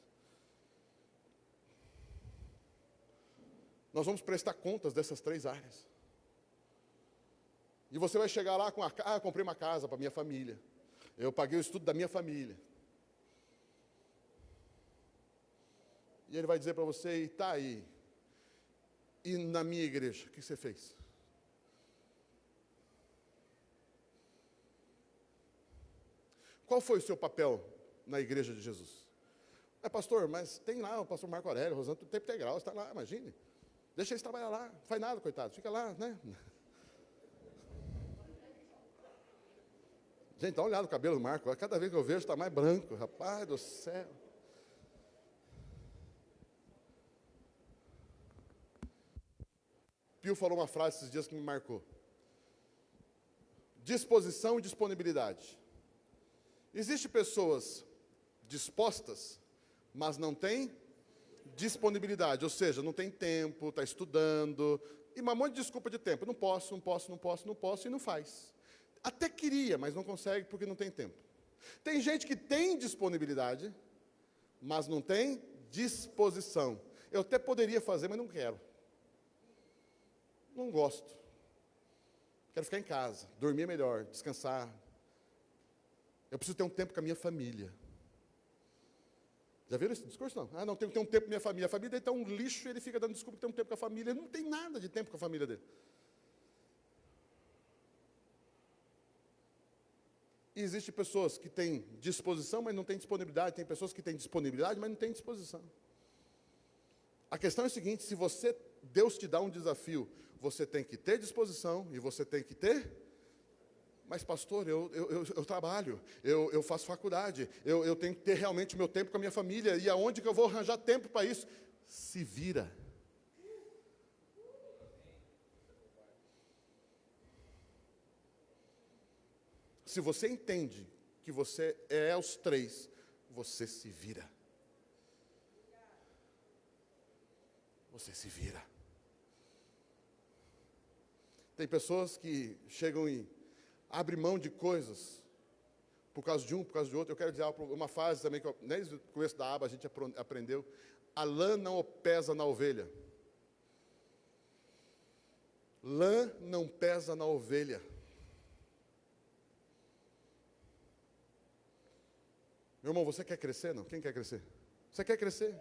Nós vamos prestar contas dessas 3 áreas. E você vai chegar lá com eu comprei uma casa para minha família. Eu paguei o estudo da minha família. E Ele vai dizer para você, e tá aí. E na minha igreja, o que você fez? Qual foi o seu papel na igreja de Jesus? Pastor, mas tem lá o pastor Marco Aurélio, Rosana, tempo integral, está lá, imagine. Deixa eles trabalhar lá, não faz nada, coitado, fica lá, né? Gente, dá uma olhada no cabelo do Marco, cada vez que eu vejo está mais branco, rapaz do céu. Pio falou uma frase esses dias que me marcou. Disposição e disponibilidade. Existem pessoas dispostas, mas não têm disponibilidade, ou seja, não tem tempo, está estudando, e um monte de desculpa de tempo, não posso, e não faz. Até queria, mas não consegue porque não tem tempo. Tem gente que tem disponibilidade, mas não tem disposição. Eu até poderia fazer, mas não quero. Não gosto. Quero ficar em casa, dormir melhor, descansar. Eu preciso ter um tempo com a minha família. Já viram esse discurso? Não, tenho que ter um tempo com a minha família. A família dele está um lixo e ele fica dando desculpa que tem um tempo com a família. Ele não tem nada de tempo com a família dele. E existem pessoas que têm disposição, mas não têm disponibilidade. Tem pessoas que têm disponibilidade, mas não têm disposição. A questão é a seguinte, se Deus te dá um desafio, você tem que ter disposição e você tem que ter... Mas, pastor, eu trabalho, eu faço faculdade, eu tenho que ter realmente o meu tempo com a minha família, e aonde que eu vou arranjar tempo para isso? Se vira. Se você entende que você é os 3, você se vira. Você se vira. Tem pessoas que chegam e abre mão de coisas, por causa de um, por causa de outro. Eu quero dizer uma frase também, que desde o começo da aba a gente aprendeu, a lã não pesa na ovelha. Lã não pesa na ovelha. Meu irmão, você quer crescer, não? Quem quer crescer? Você quer crescer?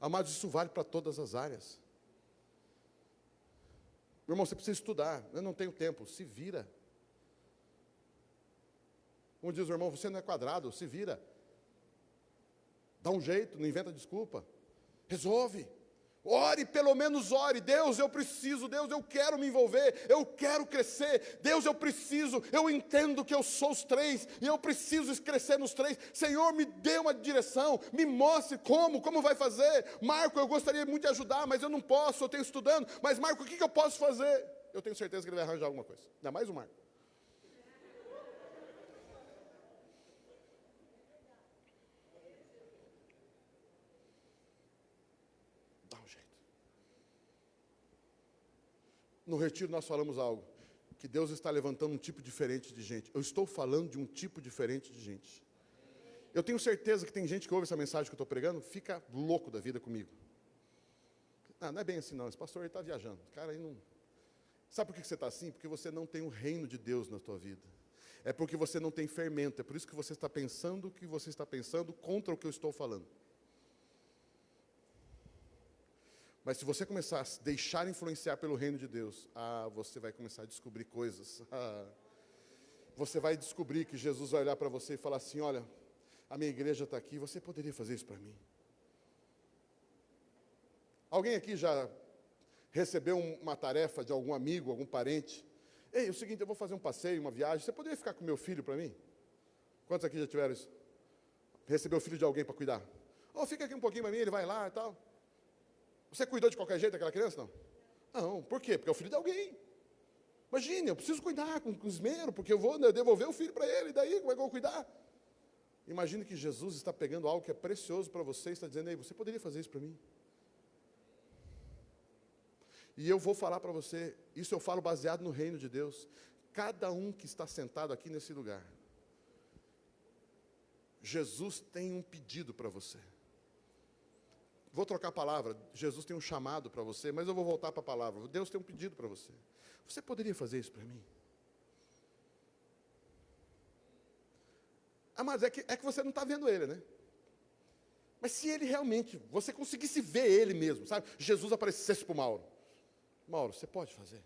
Amados, isso vale para todas as áreas. Meu irmão, você precisa estudar. Eu não tenho tempo, se vira. Como diz o irmão, você não é quadrado, se vira. Dá um jeito, não inventa desculpa. Resolve. Ore, pelo menos ore. Deus, eu preciso. Deus, eu quero me envolver. Eu quero crescer. Deus, eu preciso. Eu entendo que eu sou os 3 e eu preciso crescer nos 3. Senhor, me dê uma direção. Me mostre como vai fazer. Marco, eu gostaria muito de ajudar, mas eu não posso, eu tenho estudando. Mas, Marco, o que eu posso fazer? Eu tenho certeza que ele vai arranjar alguma coisa. Ainda mais o Marco. No retiro nós falamos algo, que Deus está levantando um tipo diferente de gente. Eu estou falando de um tipo diferente de gente. Eu tenho certeza que tem gente que ouve essa mensagem que eu estou pregando, fica louco da vida comigo. Não é bem assim não, esse pastor está viajando. Cara, aí não... Sabe por que você está assim? Porque você não tem o reino de Deus na tua vida. É porque você não tem fermento. É por isso que você está pensando o que você está pensando contra o que eu estou falando. Mas se você começar a se deixar influenciar pelo reino de Deus, você vai começar a descobrir coisas. Você vai descobrir que Jesus vai olhar para você e falar assim, olha, a minha igreja está aqui, você poderia fazer isso para mim? Alguém aqui já recebeu uma tarefa de algum amigo, algum parente? Ei, é o seguinte, eu vou fazer um passeio, uma viagem, você poderia ficar com meu filho para mim? Quantos aqui já tiveram isso? Recebeu o filho de alguém para cuidar? Fica aqui um pouquinho para mim, ele vai lá e tal. Você cuidou de qualquer jeito daquela criança, não? Não, por quê? Porque é o filho de alguém. Imagine, eu preciso cuidar com esmero, porque eu vou devolver o filho para ele, e daí como é que eu vou cuidar? Imagine que Jesus está pegando algo que é precioso para você e está dizendo, ei, você poderia fazer isso para mim? E eu vou falar para você, isso eu falo baseado no reino de Deus. Cada um que está sentado aqui nesse lugar, Jesus tem um pedido para você. Vou trocar a palavra, Jesus tem um chamado para você, mas eu vou voltar para a palavra. Deus tem um pedido para você. Você poderia fazer isso para mim? Mas é que você não está vendo ele, né? Mas se ele realmente, você conseguisse ver ele mesmo, sabe? Jesus aparecesse para o Mauro. Mauro, você pode fazer?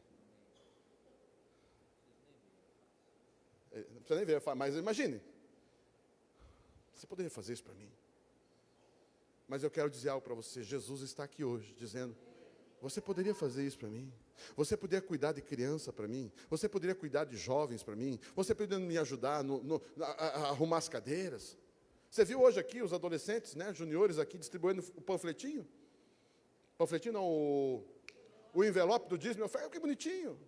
Não precisa nem ver, mas imagine. Você poderia fazer isso para mim? Mas eu quero dizer algo para você. Jesus está aqui hoje, dizendo, você poderia fazer isso para mim? Você poderia cuidar de criança para mim? Você poderia cuidar de jovens para mim? Você poderia me ajudar a arrumar as cadeiras? Você viu hoje aqui os adolescentes, né, juniores aqui, distribuindo o panfletinho? Panfletinho não, o envelope do dízimo. Eu falei, que bonitinho.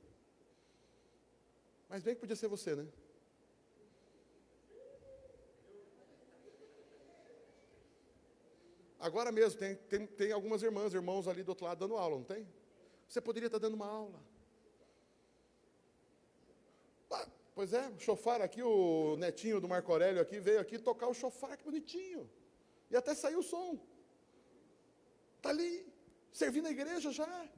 Mas bem que podia ser você, né? Agora mesmo, tem algumas irmãos ali do outro lado dando aula, não tem? Você poderia estar dando uma aula. Pois é, o chofar aqui, o netinho do Marco Aurélio aqui, veio aqui tocar o chofar, que bonitinho. E até saiu o som. Está ali, servindo a igreja já.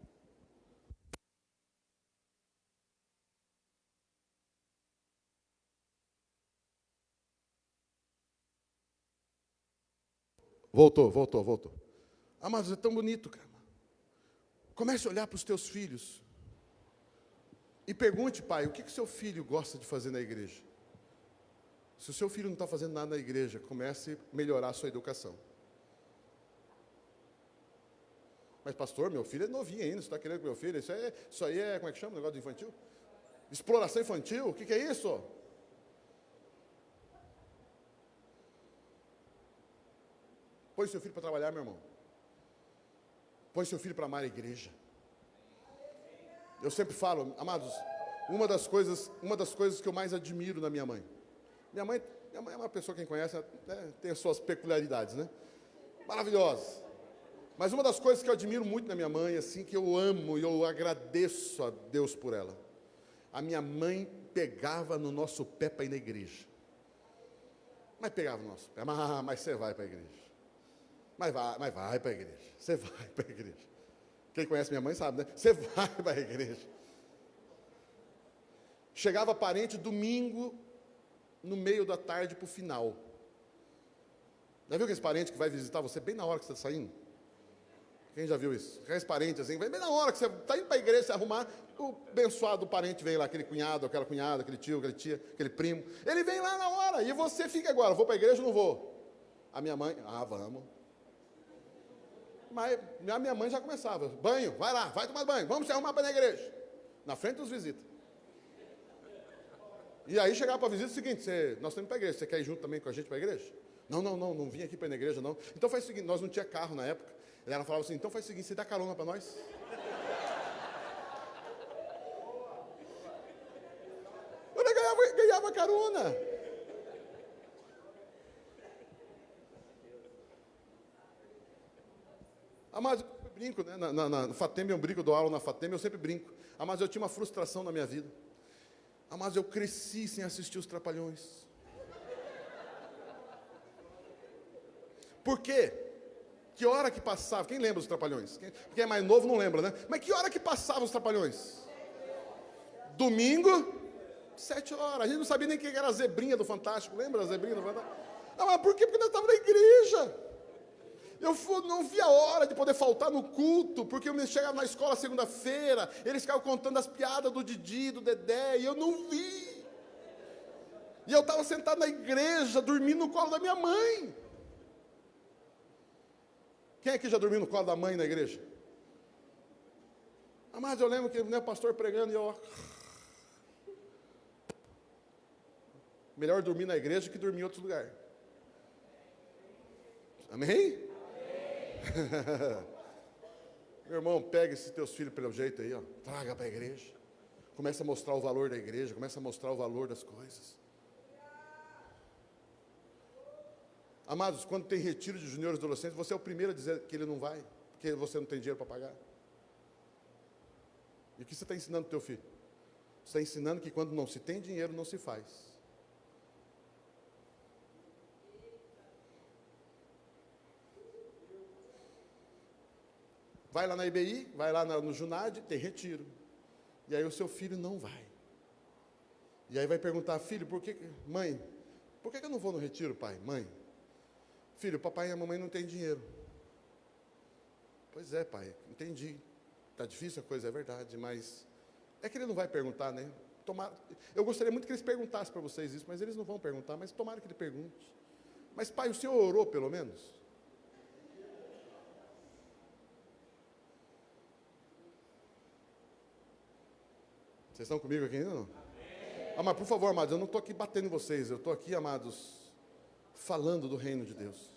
Voltou. Mas é tão bonito, cara. Comece a olhar para os teus filhos. E pergunte, pai, o que seu filho gosta de fazer na igreja? Se o seu filho não está fazendo nada na igreja, comece a melhorar a sua educação. Mas pastor, meu filho é novinho ainda, você está querendo que meu filho, isso aí é, como é que chama o negócio de infantil? Exploração infantil, o que é isso? Põe seu filho para trabalhar, meu irmão. Põe seu filho para amar a igreja. Eu sempre falo, amados, uma das coisas que eu mais admiro na minha mãe. Minha mãe é uma pessoa, quem conhece, né, tem as suas peculiaridades, né? Maravilhosa. Mas uma das coisas que eu admiro muito na minha mãe, assim, que eu amo e eu agradeço a Deus por ela. A minha mãe pegava no nosso pé para ir na igreja. Mas pegava no nosso pé, mas você vai para a igreja. Mas vai para a igreja. Você vai para a igreja. Quem conhece minha mãe sabe, né? Você vai para a igreja. Chegava parente domingo, no meio da tarde para o final. Já viu aquele parente que vai visitar você bem na hora que você está saindo? Quem já viu isso? Aqueles parentes assim, bem na hora que você está indo para a igreja, você arrumar, o abençoado parente vem lá, aquele cunhado, aquela cunhada, aquele tio, aquela tia, aquele primo. Ele vem lá na hora, e você fica agora, vou para a igreja ou não vou? A minha mãe, vamos. Mas a minha mãe já começava, banho, vai lá, vai tomar banho, vamos se arrumar para ir na igreja. Na frente dos visitas. E aí chegava para a visita o seguinte, nós estamos para a igreja, você quer ir junto também com a gente para a igreja? Não vim aqui para ir na igreja, não. Então faz o seguinte, nós não tinha carro na época. Ela falava assim, então faz o seguinte, você dá carona para nós? Eu ganhava carona. Mas eu brinco, né? Na FATEM, eu brinco, dou aula na FATEM, eu sempre brinco. Mas eu tinha uma frustração na minha vida. Mas eu cresci sem assistir os Trapalhões. Por quê? Que hora que passava? Quem lembra dos Trapalhões? Quem é mais novo não lembra, né? Mas que hora que passava os Trapalhões? Domingo, 7 horas. A gente não sabia nem quem era a zebrinha do Fantástico. Lembra a zebrinha do Fantástico? Não, mas por quê? Porque nós estávamos na igreja. Não via a hora de poder faltar no culto, porque eu chegava na escola segunda-feira, eles ficavam contando as piadas do Didi, do Dedé, e eu não vi. E eu estava sentado na igreja, dormindo no colo da minha mãe. Quem é que já dormiu no colo da mãe na igreja? Mas eu lembro que o pastor pregando e eu... Melhor dormir na igreja que dormir em outro lugar. Amém? Meu irmão, pega esses teus filhos pelo jeito aí, ó, traga para a igreja. Começa a mostrar o valor da igreja, começa a mostrar o valor das coisas. Amados, quando tem retiro de juniores e adolescentes, você é o primeiro a dizer que ele não vai, porque você não tem dinheiro para pagar. E o que você está ensinando para o teu filho? Você está ensinando que quando não se tem dinheiro, não se faz. Vai lá na IBI, vai lá no Junad, tem retiro. E aí o seu filho não vai. E aí vai perguntar, filho, mãe, por que eu não vou no retiro, pai? Mãe, filho, papai e a mamãe não têm dinheiro. Pois é, pai, entendi. Está difícil a coisa, é verdade, mas é que ele não vai perguntar, né? Eu gostaria muito que eles perguntassem para vocês isso, mas eles não vão perguntar, mas tomara que ele pergunte. Mas pai, o senhor orou pelo menos? Vocês estão comigo aqui ainda não? Mas por favor, amados, eu não estou aqui batendo em vocês, eu estou aqui, amados, falando do reino de Deus.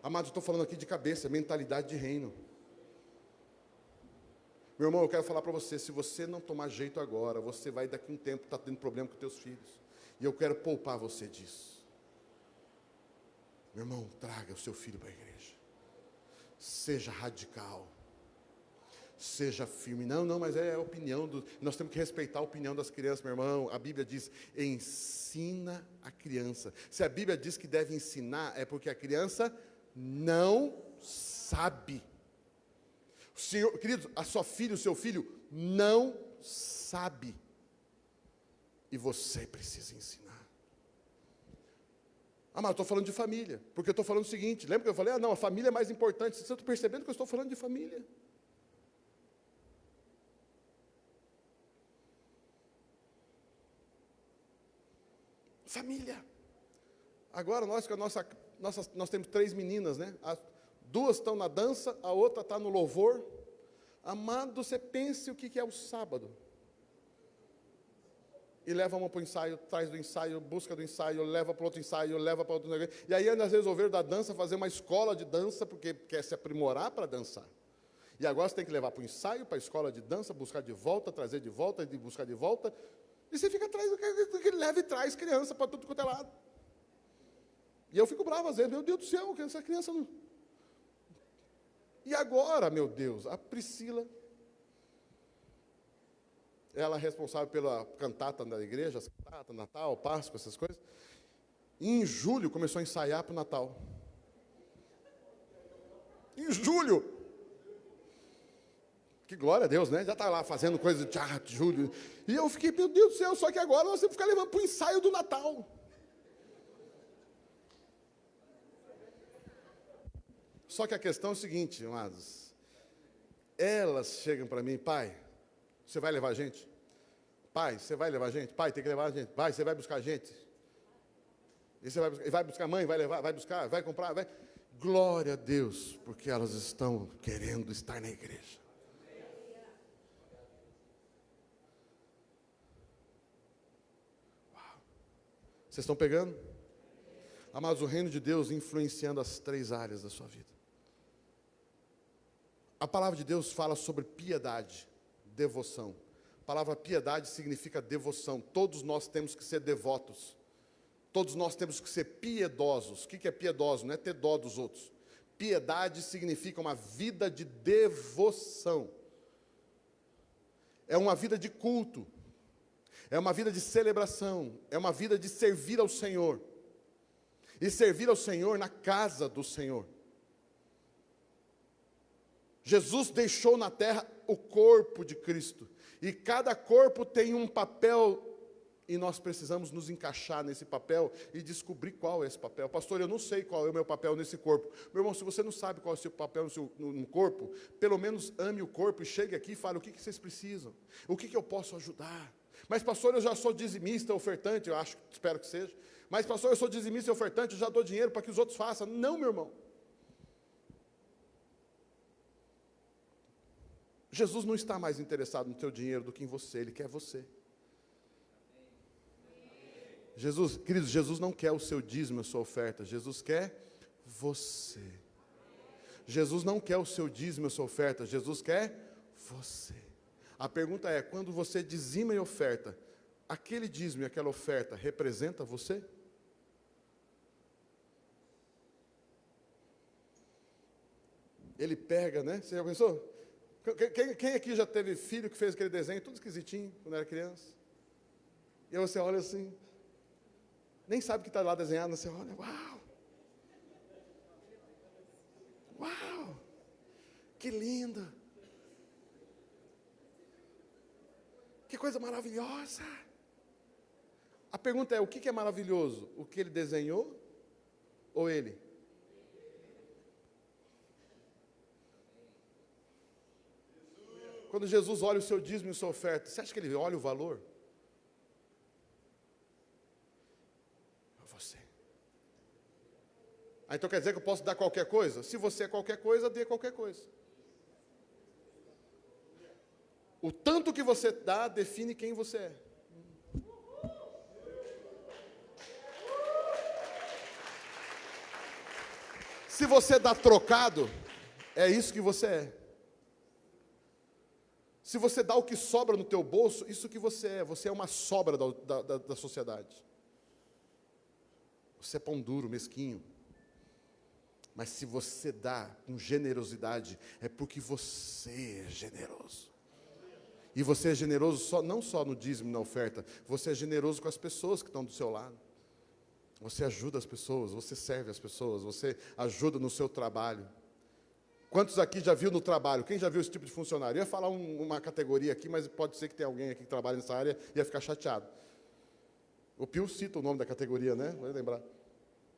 Amados, eu estou falando aqui de cabeça, mentalidade de reino. Meu irmão, eu quero falar para você, se você não tomar jeito agora, você vai daqui a um tempo estar tendo problema com os teus filhos. E eu quero poupar você disso. Meu irmão, traga o seu filho para a igreja. Seja radical. Seja firme. Não, mas é a opinião nós temos que respeitar a opinião das crianças, meu irmão. A Bíblia diz, ensina a criança. Se a Bíblia diz que deve ensinar, é porque a criança não sabe. Senhor, queridos, a sua filha, o seu filho não sabe. E você precisa ensinar. Mas eu estou falando de família, porque eu estou falando o seguinte, lembra que eu falei, a família é mais importante. Você está percebendo que eu estou falando de família? Família. Agora nós temos 3 meninas, né? 2 estão na dança, a outra está no louvor. Amado, você pense o que é o sábado. E leva uma para o ensaio, traz do ensaio, busca do ensaio, leva para outro ensaio, leva para outro negócio. E aí elas resolveram da dança fazer uma escola de dança, porque quer se aprimorar para dançar. E agora você tem que levar para o ensaio, para a escola de dança, buscar de volta, trazer de volta, buscar de volta. E você fica atrás, que leva e traz criança para tudo quanto é lado. E eu fico bravo às vezes, meu Deus do céu, essa criança não... E agora, meu Deus, a Priscila, ela é responsável pela cantata da igreja, as cantatas, Natal, Páscoa, essas coisas. E em julho começou a ensaiar para o Natal. Em julho! Que glória a Deus, né? Já está lá fazendo coisa de julho. E eu fiquei, meu Deus do céu, só que agora nós temos que ficar levando para o ensaio do Natal. Só que a questão é o seguinte, amados. Elas chegam para mim, pai, você vai levar a gente? Pai, você vai levar a gente? Pai, tem que levar a gente. Pai, você vai buscar a gente? E você vai buscar a mãe, vai levar, vai buscar, vai comprar, vai. Glória a Deus, porque elas estão querendo estar na igreja. Uau. Vocês estão pegando? Amados, o reino de Deus influenciando as 3 áreas da sua vida. A palavra de Deus fala sobre piedade, devoção. A palavra piedade significa devoção. Todos nós temos que ser devotos. Todos nós temos que ser piedosos. O que é piedoso? Não é ter dó dos outros. Piedade significa uma vida de devoção. É uma vida de culto. É uma vida de celebração. É uma vida de servir ao Senhor. E servir ao Senhor na casa do Senhor. Jesus deixou na terra o corpo de Cristo. E cada corpo tem um papel E nós precisamos nos encaixar nesse papel e descobrir qual é esse papel. Pastor, eu não sei qual é o meu papel nesse corpo. Meu irmão, se você não sabe qual é o seu papel no corpo, pelo menos ame o corpo e chegue aqui e fale o que vocês precisam. O que eu posso ajudar? Mas, pastor, eu já sou dizimista, ofertante, eu acho, espero que seja. Mas, pastor, eu sou dizimista e ofertante, eu já dou dinheiro para que os outros façam. Não, meu irmão. Jesus não está mais interessado no teu dinheiro do que em você, Ele quer você. Jesus, queridos, Jesus não quer o seu dízimo, a sua oferta, Jesus quer você. Jesus não quer o seu dízimo, a sua oferta, Jesus quer você. A pergunta é, quando você dizima e oferta, aquele dízimo e aquela oferta representa você? Ele pega, né? Você já pensou? Quem aqui já teve filho que fez aquele desenho tudo esquisitinho, quando era criança? E aí você olha assim, nem sabe o que está lá desenhado, você olha, uau! Uau! Que linda! Que coisa maravilhosa! A pergunta é, o que é maravilhoso? O que ele desenhou ou ele? Quando Jesus olha o seu dízimo e a sua oferta, você acha que ele olha o valor? Você. Ah, então quer dizer que eu posso dar qualquer coisa? Se você é qualquer coisa, dê qualquer coisa. O tanto que você dá define quem você é. Se você dá trocado, é isso que você é. Se você dá o que sobra no teu bolso, isso que você é uma sobra da sociedade. Você é pão duro, mesquinho. Mas se você dá com generosidade, é porque você é generoso. E você é generoso não só no dízimo e na oferta, você é generoso com as pessoas que estão do seu lado. Você ajuda as pessoas, você serve as pessoas, você ajuda no seu trabalho. Quantos aqui já viu no trabalho? Quem já viu esse tipo de funcionário? Eu ia falar uma categoria aqui, mas pode ser que tenha alguém aqui que trabalha nessa área e ia ficar chateado. O Pio cita o nome da categoria, né? Vou lembrar.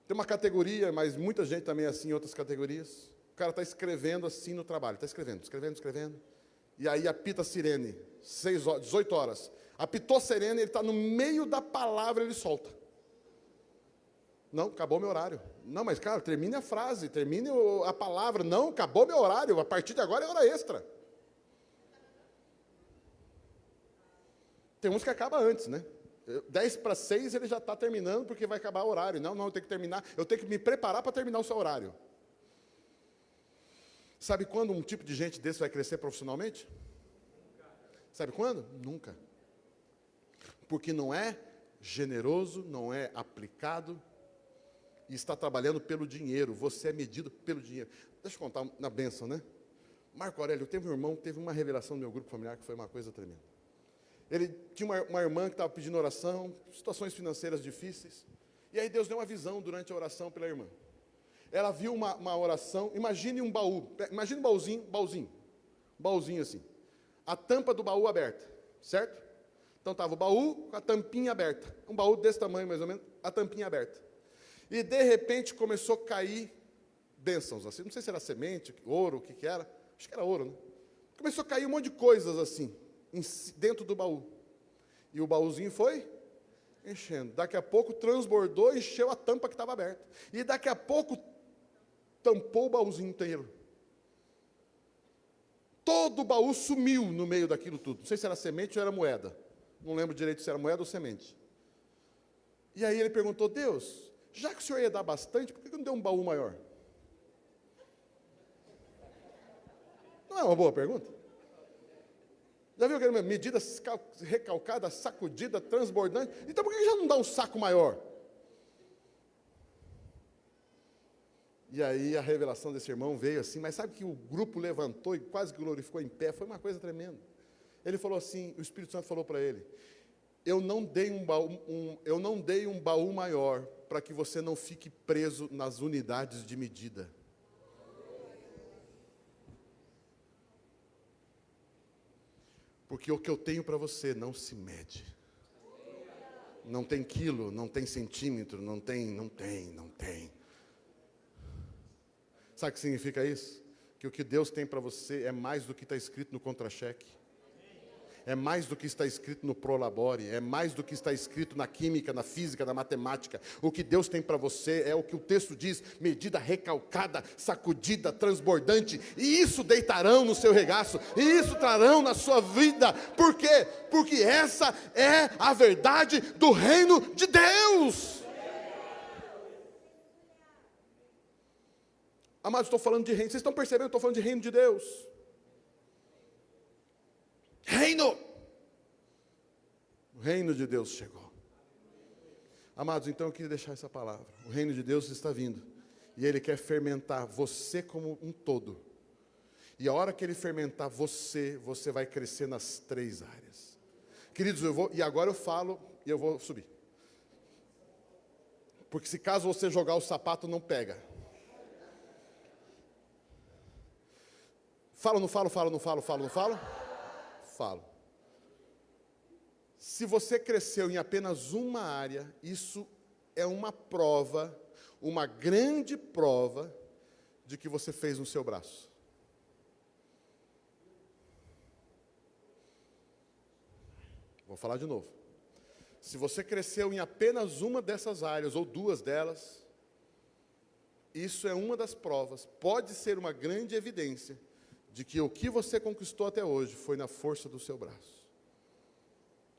Tem uma categoria, mas muita gente também é assim em outras categorias. O cara está escrevendo assim no trabalho. Está escrevendo. E aí apita a sirene, 18 horas. Apitou a sirene, ele está no meio da palavra, ele solta. Não, acabou meu horário. Não, mas, cara, termine a frase, termine a palavra. Não, acabou meu horário, a partir de agora é hora extra. Tem uns que acaba antes, né? 5:50 ele já está terminando, porque vai acabar o horário. Não, eu tenho que terminar, eu tenho que me preparar para terminar o seu horário. Sabe quando um tipo de gente desse vai crescer profissionalmente? Sabe quando? Nunca. Porque não é generoso, não é aplicado, e está trabalhando pelo dinheiro. Você é medido pelo dinheiro. Deixa eu contar na bênção, né? Marco Aurélio, teve um irmão que teve uma revelação no meu grupo familiar que foi uma coisa tremenda. Ele tinha uma irmã que estava pedindo oração, situações financeiras difíceis, e aí Deus deu uma visão durante a oração pela irmã. Ela viu uma oração, imagine um baú, imagine um baúzinho assim, a tampa do baú aberta, certo? Então estava o baú com a tampinha aberta, um baú desse tamanho mais ou menos, a tampinha aberta. E de repente começou a cair bênçãos, assim, não sei se era semente, ouro, o que era, acho que era ouro, né? Começou a cair um monte de coisas assim, dentro do baú. E o baúzinho foi enchendo. Daqui a pouco transbordou e encheu a tampa que estava aberta. E daqui a pouco tampou o baúzinho inteiro. Todo o baú sumiu no meio daquilo tudo. Não sei se era semente ou era moeda. Não lembro direito se era moeda ou semente. E aí ele perguntou, Deus, já que o senhor ia dar bastante, por que não deu um baú maior? Não é uma boa pergunta? Já viu aquela medida recalcada, sacudida, transbordante? Então por que já não dá um saco maior? E aí a revelação desse irmão veio assim, mas sabe que o grupo levantou e quase que glorificou em pé, foi uma coisa tremenda. Ele falou assim, o Espírito Santo falou para ele, eu não dei um baú maior para que você não fique preso nas unidades de medida. Porque o que eu tenho para você não se mede. Não tem quilo, não tem centímetro, não tem. Sabe o que significa isso? Que o que Deus tem para você é mais do que está escrito no contra-cheque. É mais do que está escrito no Prolabore, é mais do que está escrito na química, na física, na matemática. O que Deus tem para você é o que o texto diz, medida recalcada, sacudida, transbordante, e isso deitarão no seu regaço, e isso trarão na sua vida. Por quê? Porque essa é a verdade do reino de Deus. Amados, estou falando de reino, vocês estão percebendo? Estou falando de reino de Deus. Reino! O reino de Deus chegou. Amados, então eu queria deixar essa palavra. O reino de Deus está vindo. E Ele quer fermentar você como um todo. E a hora que Ele fermentar você, você vai crescer nas 3 áreas. Queridos, e agora eu falo e eu vou subir. Porque se caso você jogar o sapato, não pega. Falo, não falo, falo, não falo, falo, não falo? Falo. Se você cresceu em apenas uma área, isso é uma prova, uma grande prova, de que você fez no seu braço. Vou falar de novo. Se você cresceu em apenas uma dessas áreas, ou 2 delas, isso é uma das provas, pode ser uma grande evidência, de que o que você conquistou até hoje foi na força do seu braço.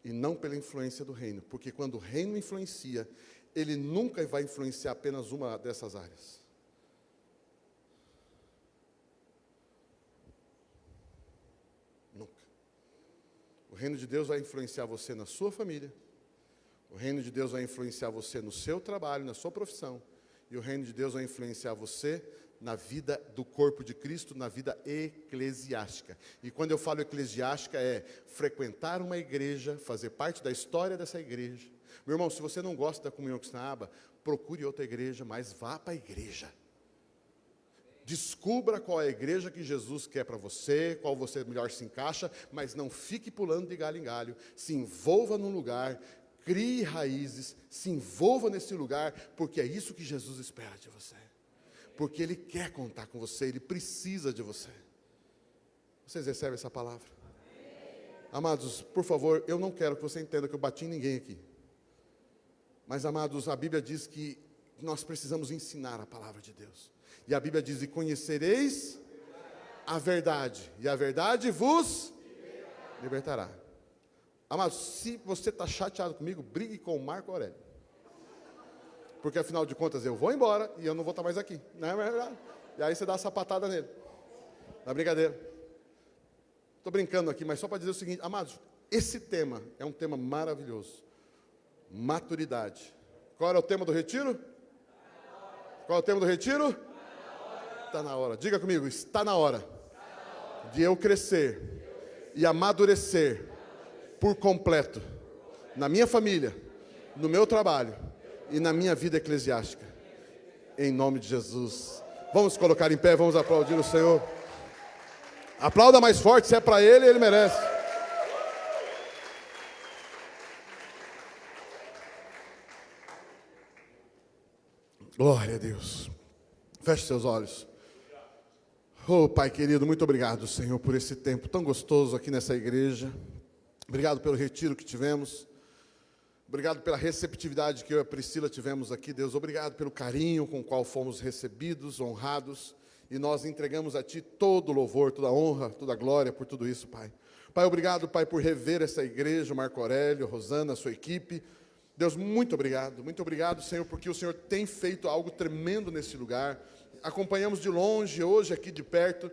E não pela influência do reino. Porque quando o reino influencia, ele nunca vai influenciar apenas uma dessas áreas. Nunca. O reino de Deus vai influenciar você na sua família. O reino de Deus vai influenciar você no seu trabalho, na sua profissão. E o reino de Deus vai influenciar você na vida do corpo de Cristo, na vida eclesiástica. E quando eu falo eclesiástica, é frequentar uma igreja, fazer parte da história dessa igreja. Meu irmão, se você não gosta da comunhão cristã aba, procure outra igreja, mas vá para a igreja. Descubra qual é a igreja que Jesus quer para você, qual você melhor se encaixa, mas não fique pulando de galho em galho. Se envolva num lugar, crie raízes, se envolva nesse lugar, porque é isso que Jesus espera de você. Porque Ele quer contar com você, Ele precisa de você. Vocês recebem essa palavra? Amados, por favor, eu não quero que você entenda que eu bati em ninguém aqui. Mas, amados, a Bíblia diz que nós precisamos ensinar a palavra de Deus. E a Bíblia diz, e conhecereis a verdade, e a verdade vos libertará. Amados, se você está chateado comigo, brigue com o Marco Aurélio. Porque afinal de contas eu vou embora e eu não vou estar mais aqui. Não é verdade? E aí você dá uma sapatada nele. Na brincadeira. Estou brincando aqui, mas só para dizer o seguinte, amados, esse tema é um tema maravilhoso. Maturidade. Qual era o tema do retiro? Qual é o tema do retiro? Está na hora. Diga comigo, está na hora de eu crescer e amadurecer por completo na minha família, no meu trabalho e na minha vida eclesiástica, em nome de Jesus. Vamos colocar em pé, vamos aplaudir o Senhor. Aplauda mais forte, se é para Ele, Ele merece. Glória a Deus. Feche seus olhos. Oh, Pai querido, muito obrigado, Senhor, por esse tempo tão gostoso aqui nessa igreja. Obrigado pelo retiro que tivemos. Obrigado pela receptividade que eu e a Priscila tivemos aqui, Deus. Obrigado pelo carinho com o qual fomos recebidos, honrados. E nós entregamos a Ti todo o louvor, toda a honra, toda a glória por tudo isso, Pai. Pai, obrigado, Pai, por rever essa igreja, Marco Aurélio, Rosana, a sua equipe. Deus, muito obrigado, Senhor, porque o Senhor tem feito algo tremendo nesse lugar. Acompanhamos de longe, hoje aqui de perto,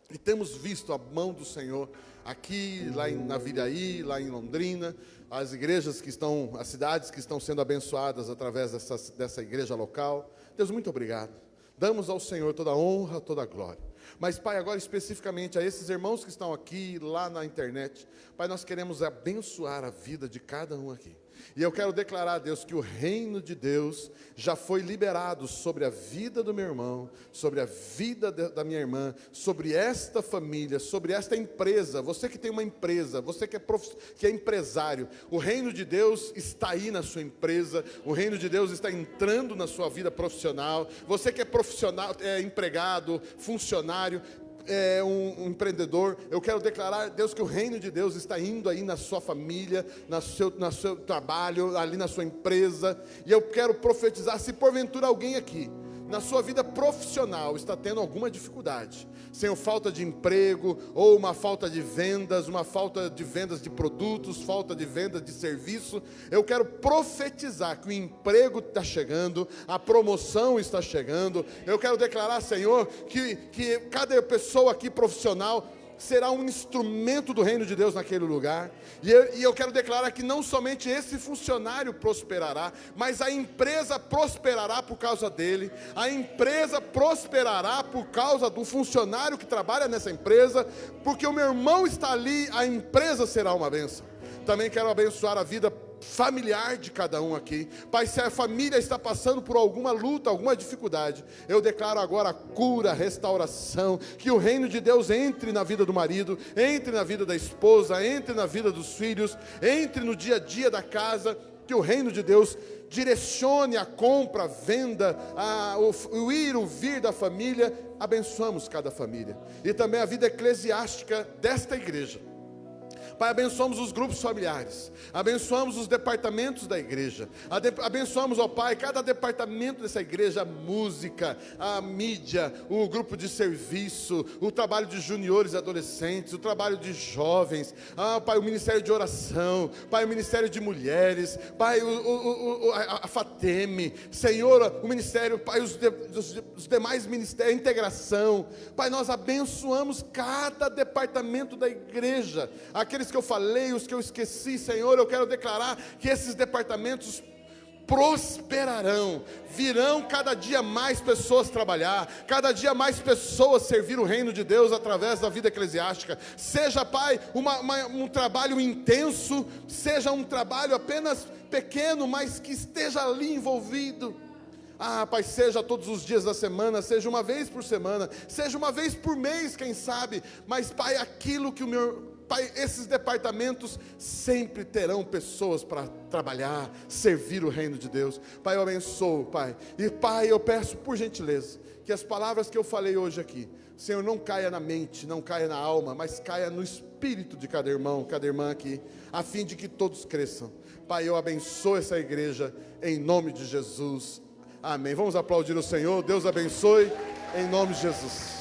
e temos visto a mão do Senhor aqui, lá na Viraí, lá em Londrina, as igrejas que estão, as cidades que estão sendo abençoadas através dessa igreja local. Deus, muito obrigado. Damos ao Senhor toda a honra, toda a glória. Mas, Pai, agora especificamente a esses irmãos que estão aqui, lá na internet, Pai, nós queremos abençoar a vida de cada um aqui. E eu quero declarar, Deus, que o reino de Deus já foi liberado sobre a vida do meu irmão, sobre a vida da minha irmã, sobre esta família, sobre esta empresa. Você que tem uma empresa, você que é empresário, o reino de Deus está aí na sua empresa, o reino de Deus está entrando na sua vida profissional. Você que é profissional, é empregado, funcionário, um empreendedor, eu quero declarar, Deus, que o reino de Deus está indo aí na sua família, no seu trabalho, ali na sua empresa, e eu quero profetizar, se porventura alguém aqui, na sua vida profissional, está tendo alguma dificuldade, sendo falta de emprego, ou uma falta de vendas de produtos, falta de venda de serviço, eu quero profetizar que o emprego está chegando, a promoção está chegando. Eu quero declarar, Senhor, que cada pessoa aqui profissional será um instrumento do reino de Deus naquele lugar, e eu quero declarar que não somente esse funcionário prosperará, mas a empresa prosperará por causa dele, a empresa prosperará por causa do funcionário que trabalha nessa empresa, porque o meu irmão está ali, a empresa será uma bênção. Também quero abençoar a vida familiar de cada um aqui. Pai, se a família está passando por alguma luta, alguma dificuldade, eu declaro agora a cura, a restauração, que o reino de Deus entre na vida do marido, entre na vida da esposa, entre na vida dos filhos, entre no dia a dia da casa, que o reino de Deus direcione a compra, a venda, o ir, o vir da família. Abençoamos cada família, e também a vida eclesiástica desta igreja. Pai, abençoamos os grupos familiares, abençoamos os departamentos da igreja, abençoamos, ó Pai, cada departamento dessa igreja, a música, a mídia, o grupo de serviço, o trabalho de juniores e adolescentes, o trabalho de jovens, Pai, o ministério de oração, Pai, o ministério de mulheres, Pai, a FATEM, Senhor, o ministério, Pai, os demais ministérios, a integração, Pai, nós abençoamos cada departamento da igreja, aqueles que eu falei, os que eu esqueci, Senhor, eu quero declarar que esses departamentos prosperarão, virão cada dia mais pessoas trabalhar, cada dia mais pessoas servir o reino de Deus através da vida eclesiástica. Seja, Pai, um trabalho intenso, seja um trabalho apenas pequeno, mas que esteja ali envolvido. Pai, seja todos os dias da semana, seja uma vez por semana, seja uma vez por mês, quem sabe, mas, Pai, aquilo que Pai, esses departamentos sempre terão pessoas para trabalhar, servir o reino de Deus. Pai, eu abençoo, Pai. E, Pai, eu peço, por gentileza, que as palavras que eu falei hoje aqui, Senhor, não caia na mente, não caia na alma, mas caia no espírito de cada irmão, cada irmã aqui, a fim de que todos cresçam. Pai, eu abençoo essa igreja, em nome de Jesus. Amém. Vamos aplaudir o Senhor. Deus abençoe, em nome de Jesus.